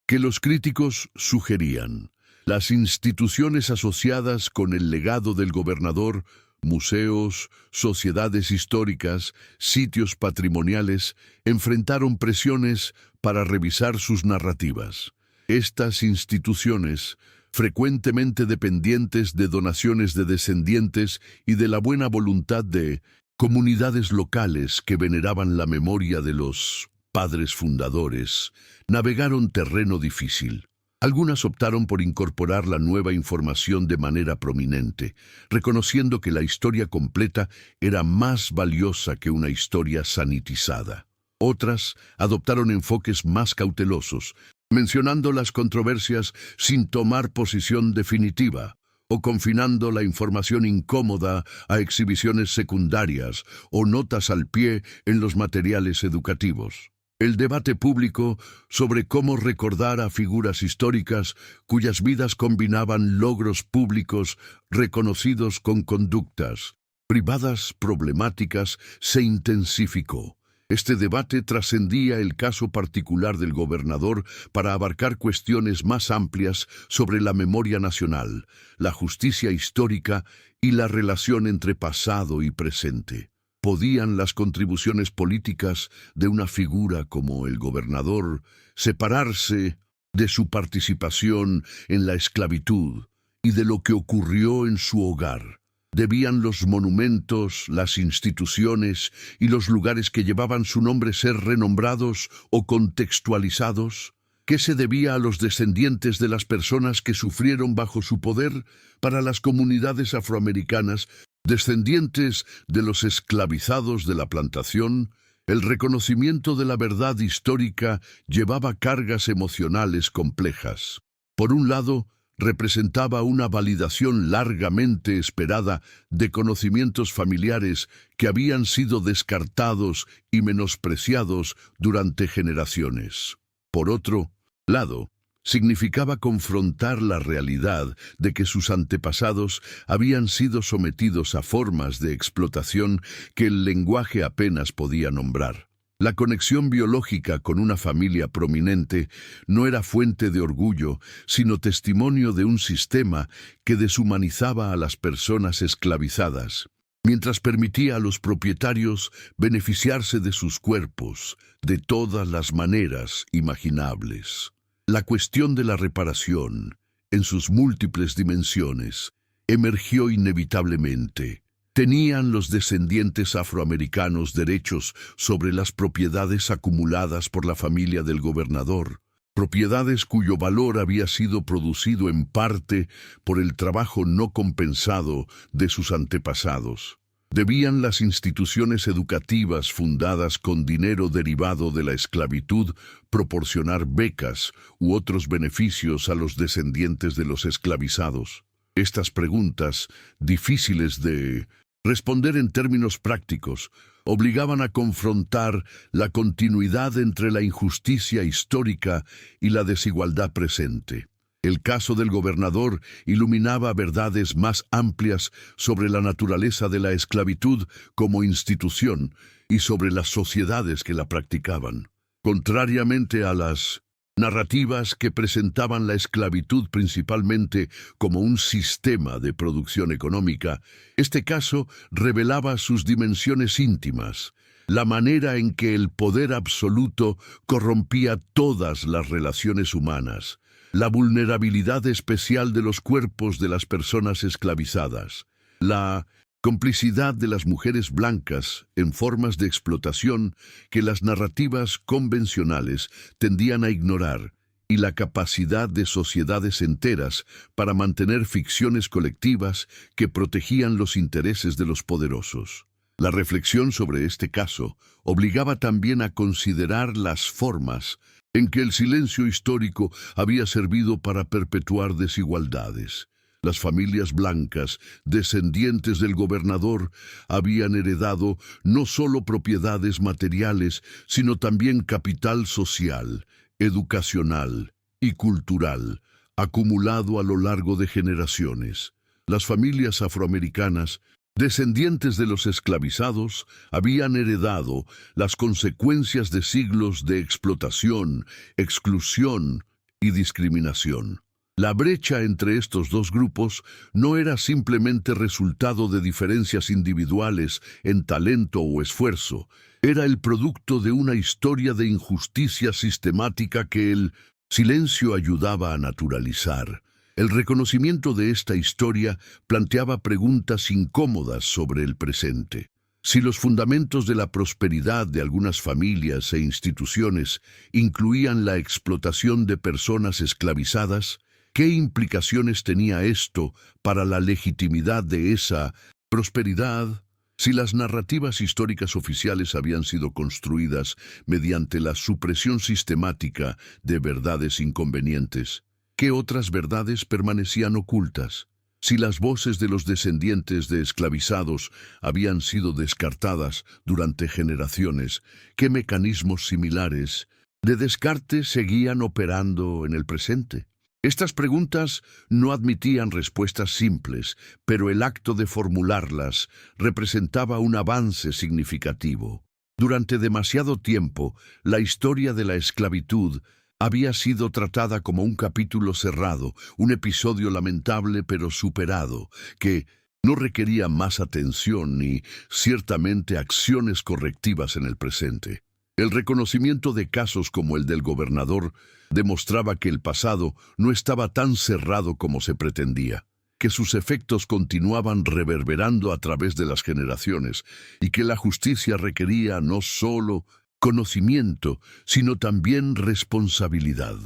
que los críticos sugerían. Las instituciones asociadas con el legado del gobernador, museos, sociedades históricas, sitios patrimoniales, enfrentaron presiones para revisar sus narrativas. Estas instituciones, frecuentemente dependientes de donaciones de descendientes y de la buena voluntad de comunidades locales que veneraban la memoria de los padres fundadores, navegaron terreno difícil. Algunas optaron por incorporar la nueva información de manera prominente, reconociendo que la historia completa era más valiosa que una historia sanitizada. Otras adoptaron enfoques más cautelosos, mencionando las controversias sin tomar posición definitiva, o confinando la información incómoda a exhibiciones secundarias o notas al pie en los materiales educativos. El debate público sobre cómo recordar a figuras históricas cuyas vidas combinaban logros públicos reconocidos con conductas privadas problemáticas se intensificó. Este debate trascendía el caso particular del gobernador para abarcar cuestiones más amplias sobre la memoria nacional, la justicia histórica y la relación entre pasado y presente. ¿Podían las contribuciones políticas de una figura como el gobernador separarse de su participación en la esclavitud y de lo que ocurrió en su hogar? ¿Debían los monumentos, las instituciones y los lugares que llevaban su nombre ser renombrados o contextualizados? ¿Qué se debía a los descendientes de las personas que sufrieron bajo su poder? Para las comunidades afroamericanas, descendientes de los esclavizados de la plantación, el reconocimiento de la verdad histórica llevaba cargas emocionales complejas. Por un lado, representaba una validación largamente esperada de conocimientos familiares que habían sido descartados y menospreciados durante generaciones. Por otro lado, significaba confrontar la realidad de que sus antepasados habían sido sometidos a formas de explotación que el lenguaje apenas podía nombrar. La conexión biológica con una familia prominente no era fuente de orgullo, sino testimonio de un sistema que deshumanizaba a las personas esclavizadas, mientras permitía a los propietarios beneficiarse de sus cuerpos de todas las maneras imaginables. La cuestión de la reparación, en sus múltiples dimensiones, emergió inevitablemente. ¿Tenían los descendientes afroamericanos derechos sobre las propiedades acumuladas por la familia del gobernador? Propiedades cuyo valor había sido producido en parte por el trabajo no compensado de sus antepasados. ¿Debían las instituciones educativas fundadas con dinero derivado de la esclavitud proporcionar becas u otros beneficios a los descendientes de los esclavizados? Estas preguntas, difíciles de responder en términos prácticos, obligaban a confrontar la continuidad entre la injusticia histórica y la desigualdad presente. El caso del gobernador iluminaba verdades más amplias sobre la naturaleza de la esclavitud como institución y sobre las sociedades que la practicaban. Contrariamente a las narrativas que presentaban la esclavitud principalmente como un sistema de producción económica, este caso revelaba sus dimensiones íntimas, la manera en que el poder absoluto corrompía todas las relaciones humanas, la vulnerabilidad especial de los cuerpos de las personas esclavizadas, la complicidad de las mujeres blancas en formas de explotación que las narrativas convencionales tendían a ignorar, y la capacidad de sociedades enteras para mantener ficciones colectivas que protegían los intereses de los poderosos. La reflexión sobre este caso obligaba también a considerar las formas en que el silencio histórico había servido para perpetuar desigualdades. Las familias blancas, descendientes del gobernador, habían heredado no solo propiedades materiales, sino también capital social, educacional y cultural, acumulado a lo largo de generaciones. Las familias afroamericanas, descendientes de los esclavizados, habían heredado las consecuencias de siglos de explotación, exclusión y discriminación. La brecha entre estos dos grupos no era simplemente resultado de diferencias individuales en talento o esfuerzo, era el producto de una historia de injusticia sistemática que el silencio ayudaba a naturalizar. El reconocimiento de esta historia planteaba preguntas incómodas sobre el presente. Si los fundamentos de la prosperidad de algunas familias e instituciones incluían la explotación de personas esclavizadas, ¿qué implicaciones tenía esto para la legitimidad de esa prosperidad? Si las narrativas históricas oficiales habían sido construidas mediante la supresión sistemática de verdades inconvenientes, ¿qué otras verdades permanecían ocultas? Si las voces de los descendientes de esclavizados habían sido descartadas durante generaciones, ¿qué mecanismos similares de descarte seguían operando en el presente? Estas preguntas no admitían respuestas simples, pero el acto de formularlas representaba un avance significativo. Durante demasiado tiempo, la historia de la esclavitud había sido tratada como un capítulo cerrado, un episodio lamentable pero superado, que no requería más atención ni, ciertamente, acciones correctivas en el presente. El reconocimiento de casos como el del gobernador demostraba que el pasado no estaba tan cerrado como se pretendía, que sus efectos continuaban reverberando a través de las generaciones y que la justicia requería no solo conocimiento, sino también responsabilidad.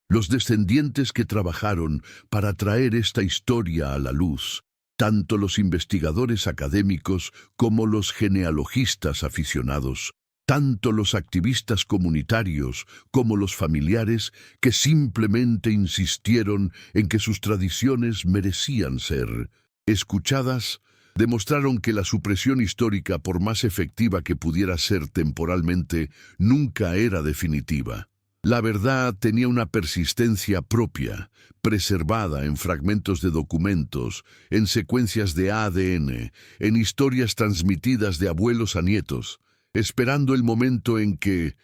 Los descendientes que trabajaron para traer esta historia a la luz, tanto los investigadores académicos como los genealogistas aficionados, tanto los activistas comunitarios como los familiares que simplemente insistieron en que sus tradiciones merecían ser escuchadas, demostraron que la supresión histórica, por más efectiva que pudiera ser temporalmente, nunca era definitiva. La verdad tenía una persistencia propia, preservada en fragmentos de documentos, en secuencias de ADN, en historias transmitidas de abuelos a nietos, esperando el momento en que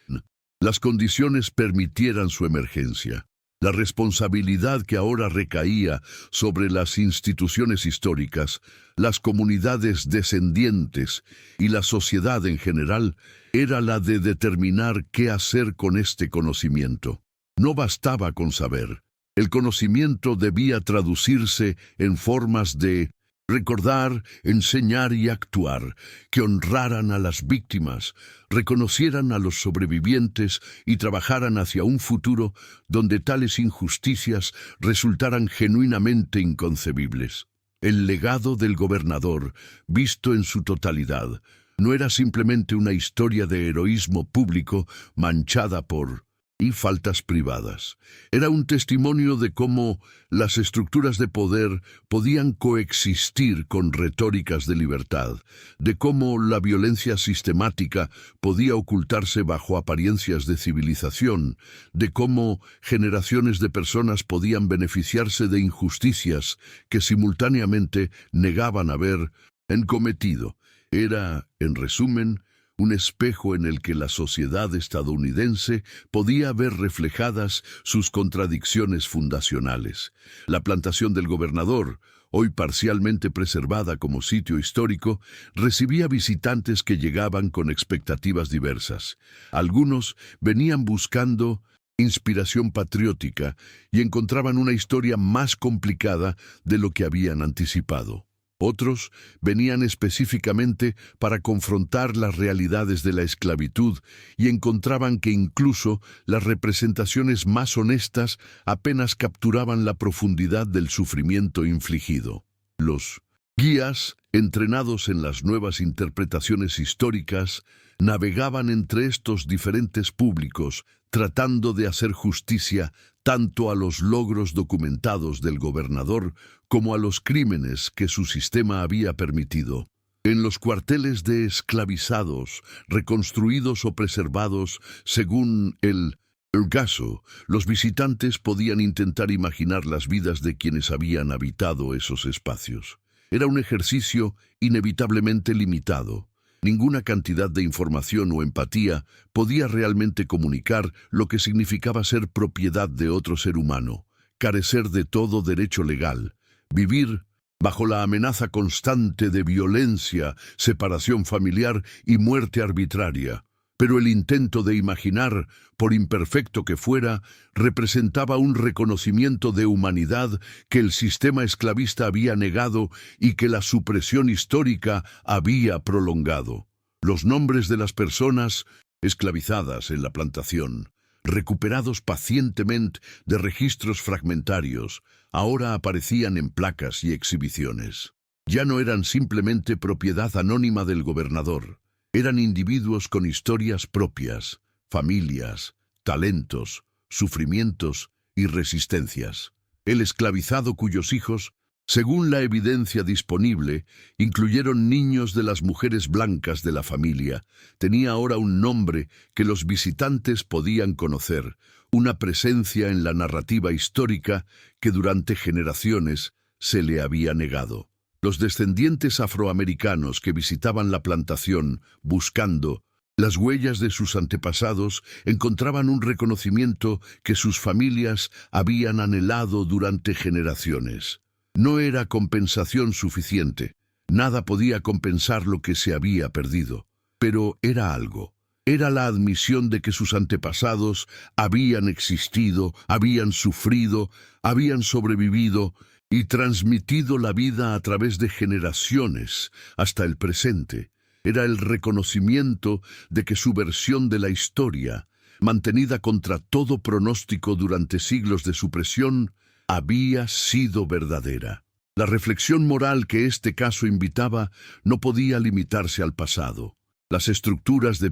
las condiciones permitieran su emergencia. La responsabilidad que ahora recaía sobre las instituciones históricas, las comunidades descendientes y la sociedad en general era la de determinar qué hacer con este conocimiento. No bastaba con saber. El conocimiento debía traducirse en formas de recordar, enseñar y actuar, que honraran a las víctimas, reconocieran a los sobrevivientes y trabajaran hacia un futuro donde tales injusticias resultaran genuinamente inconcebibles. El legado del gobernador, visto en su totalidad, no era simplemente una historia de heroísmo público manchada por y faltas privadas. Era un testimonio de cómo las estructuras de poder podían coexistir con retóricas de libertad, de cómo la violencia sistemática podía ocultarse bajo apariencias de civilización, de cómo generaciones de personas podían beneficiarse de injusticias que simultáneamente negaban haber cometido. Era, en resumen, un espejo en el que la sociedad estadounidense podía ver reflejadas sus contradicciones fundacionales. La plantación del Gobernador, hoy parcialmente preservada como sitio histórico, recibía visitantes que llegaban con expectativas diversas. Algunos venían buscando inspiración patriótica y encontraban una historia más complicada de lo que habían anticipado. Otros venían específicamente para confrontar las realidades de la esclavitud y encontraban que incluso las representaciones más honestas apenas capturaban la profundidad del sufrimiento infligido. Los guías, entrenados en las nuevas interpretaciones históricas, navegaban entre estos diferentes públicos, tratando de hacer justicia tanto a los logros documentados del gobernador como a los crímenes que su sistema había permitido. En los cuarteles de esclavizados, reconstruidos o preservados según el caso, los visitantes podían intentar imaginar las vidas de quienes habían habitado esos espacios. Era un ejercicio inevitablemente limitado. Ninguna cantidad de información o empatía podía realmente comunicar lo que significaba ser propiedad de otro ser humano, carecer de todo derecho legal, vivir bajo la amenaza constante de violencia, separación familiar y muerte arbitraria. Pero el intento de imaginar, por imperfecto que fuera, representaba un reconocimiento de humanidad que el sistema esclavista había negado y que la supresión histórica había prolongado. Los nombres de las personas esclavizadas en la plantación, recuperados pacientemente de registros fragmentarios, ahora aparecían en placas y exhibiciones. Ya no eran simplemente propiedad anónima del gobernador. Eran individuos con historias propias, familias, talentos, sufrimientos y resistencias. El esclavizado cuyos hijos, según la evidencia disponible, incluyeron niños de las mujeres blancas de la familia, tenía ahora un nombre que los visitantes podían conocer, una presencia en la narrativa histórica que durante generaciones se le había negado. Los descendientes afroamericanos que visitaban la plantación buscando las huellas de sus antepasados encontraban un reconocimiento que sus familias habían anhelado durante generaciones. No era compensación suficiente. Nada podía compensar lo que se había perdido. Pero era algo. Era la admisión de que sus antepasados habían existido, habían sufrido, habían sobrevivido y transmitido la vida a través de generaciones hasta el presente. Era el reconocimiento de que su versión de la historia, mantenida contra todo pronóstico durante siglos de supresión, había sido verdadera. La reflexión moral que este caso invitaba no podía limitarse al pasado. Las estructuras de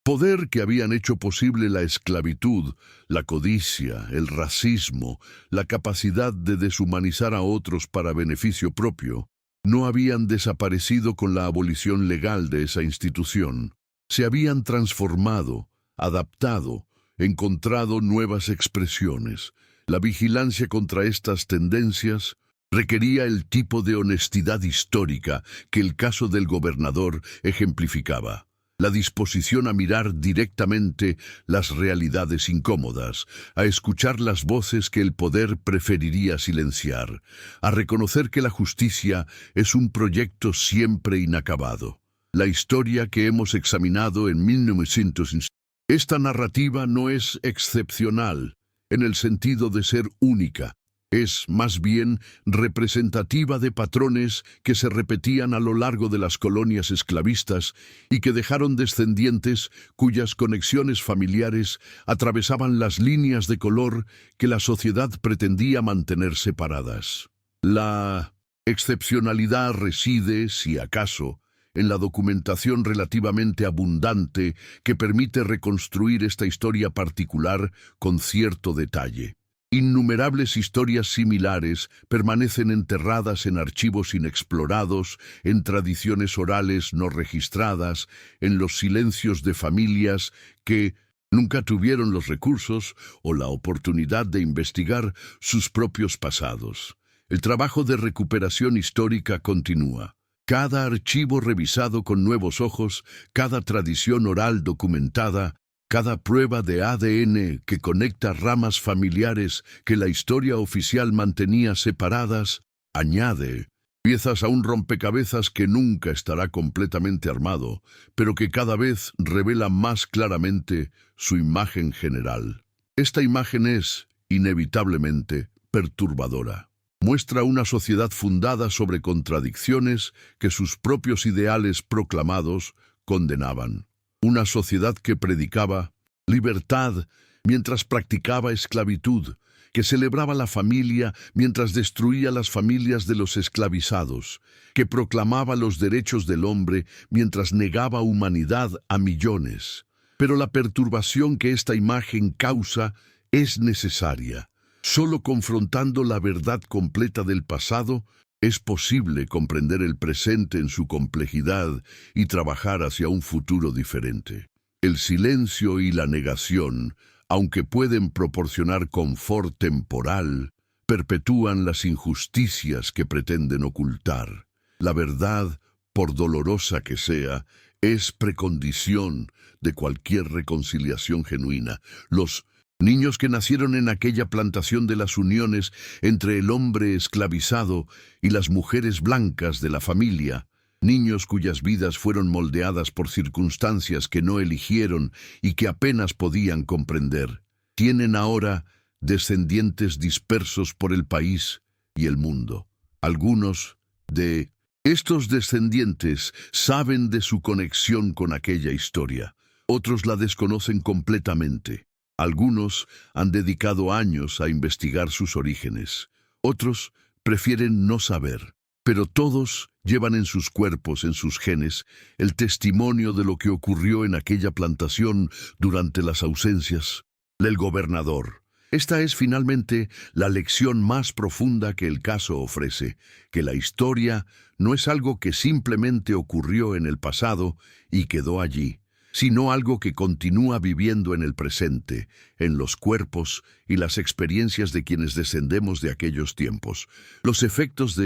poder que habían hecho posible la esclavitud, la codicia, el racismo, la capacidad de deshumanizar a otros para beneficio propio, no habían desaparecido con la abolición legal de esa institución. Se habían transformado, adaptado, encontrado nuevas expresiones. La vigilancia contra estas tendencias requería el tipo de honestidad histórica que el caso del gobernador ejemplificaba. La disposición a mirar directamente las realidades incómodas, a escuchar las voces que el poder preferiría silenciar, a reconocer que la justicia es un proyecto siempre inacabado. La historia que hemos examinado en 1900. Esta narrativa no es excepcional en el sentido de ser única. Es, más bien, representativa de patrones que se repetían a lo largo de las colonias esclavistas y que dejaron descendientes cuyas conexiones familiares atravesaban las líneas de color que la sociedad pretendía mantener separadas. La excepcionalidad reside, si acaso, en la documentación relativamente abundante que permite reconstruir esta historia particular con cierto detalle. Innumerables historias similares permanecen enterradas en archivos inexplorados, en tradiciones orales no registradas, en los silencios de familias que nunca tuvieron los recursos o la oportunidad de investigar sus propios pasados. El trabajo de recuperación histórica continúa. Cada archivo revisado con nuevos ojos, cada tradición oral documentada, cada prueba de ADN que conecta ramas familiares que la historia oficial mantenía separadas, añade piezas a un rompecabezas que nunca estará completamente armado, pero que cada vez revela más claramente su imagen general. Esta imagen es, inevitablemente, perturbadora. Muestra una sociedad fundada sobre contradicciones que sus propios ideales proclamados condenaban. Una sociedad que predicaba libertad mientras practicaba esclavitud, que celebraba la familia mientras destruía las familias de los esclavizados, que proclamaba los derechos del hombre mientras negaba humanidad a millones. Pero la perturbación que esta imagen causa es necesaria. Solo confrontando la verdad completa del pasado es posible comprender el presente en su complejidad y trabajar hacia un futuro diferente. El silencio y la negación, aunque pueden proporcionar confort temporal, perpetúan las injusticias que pretenden ocultar. La verdad, por dolorosa que sea, es precondición de cualquier reconciliación genuina. Los niños que nacieron en aquella plantación de las uniones entre el hombre esclavizado y las mujeres blancas de la familia, niños cuyas vidas fueron moldeadas por circunstancias que no eligieron y que apenas podían comprender, tienen ahora descendientes dispersos por el país y el mundo. Algunos de estos descendientes saben de su conexión con aquella historia, otros la desconocen completamente. Algunos han dedicado años a investigar sus orígenes, otros prefieren no saber, pero todos llevan en sus cuerpos, en sus genes, el testimonio de lo que ocurrió en aquella plantación durante las ausencias del gobernador. Esta es finalmente la lección más profunda que el caso ofrece, que la historia no es algo que simplemente ocurrió en el pasado y quedó allí, sino algo que continúa viviendo en el presente, en los cuerpos y las experiencias de quienes descendemos de aquellos tiempos. Los efectos.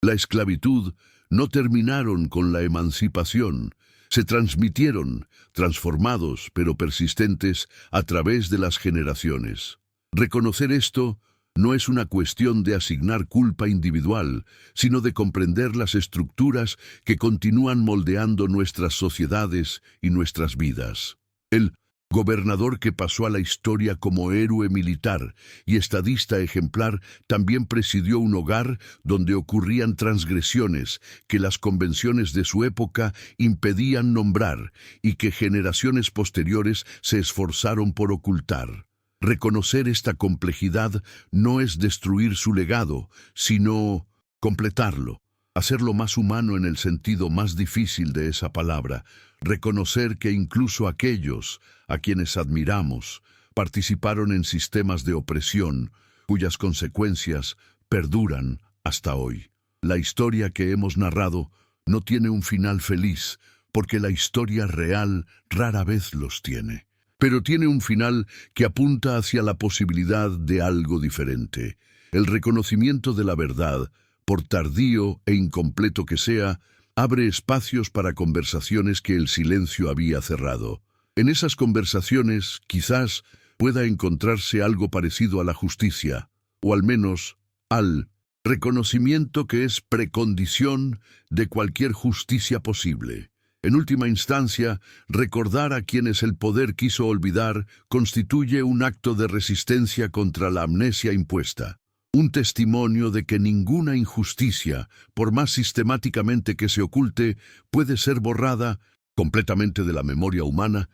La esclavitud no terminaron con la emancipación, se transmitieron, transformados pero persistentes, a través de las generaciones. Reconocer esto no es una cuestión de asignar culpa individual, sino de comprender las estructuras que continúan moldeando nuestras sociedades y nuestras vidas. El gobernador que pasó a la historia como héroe militar y estadista ejemplar también presidió un hogar donde ocurrían transgresiones que las convenciones de su época impedían nombrar y que generaciones posteriores se esforzaron por ocultar. Reconocer esta complejidad no es destruir su legado, sino completarlo, hacerlo más humano en el sentido más difícil de esa palabra, reconocer que incluso aquellos a quienes admiramos participaron en sistemas de opresión cuyas consecuencias perduran hasta hoy. La historia que hemos narrado no tiene un final feliz, porque la historia real rara vez los tiene. Pero tiene un final que apunta hacia la posibilidad de algo diferente. El reconocimiento de la verdad, por tardío e incompleto que sea, abre espacios para conversaciones que el silencio había cerrado. En esas conversaciones, quizás, pueda encontrarse algo parecido a la justicia, o al menos al reconocimiento que es precondición de cualquier justicia posible. En última instancia, recordar a quienes el poder quiso olvidar constituye un acto de resistencia contra la amnesia impuesta. Un testimonio de que ninguna injusticia, por más sistemáticamente que se oculte, puede ser borrada completamente de la memoria humana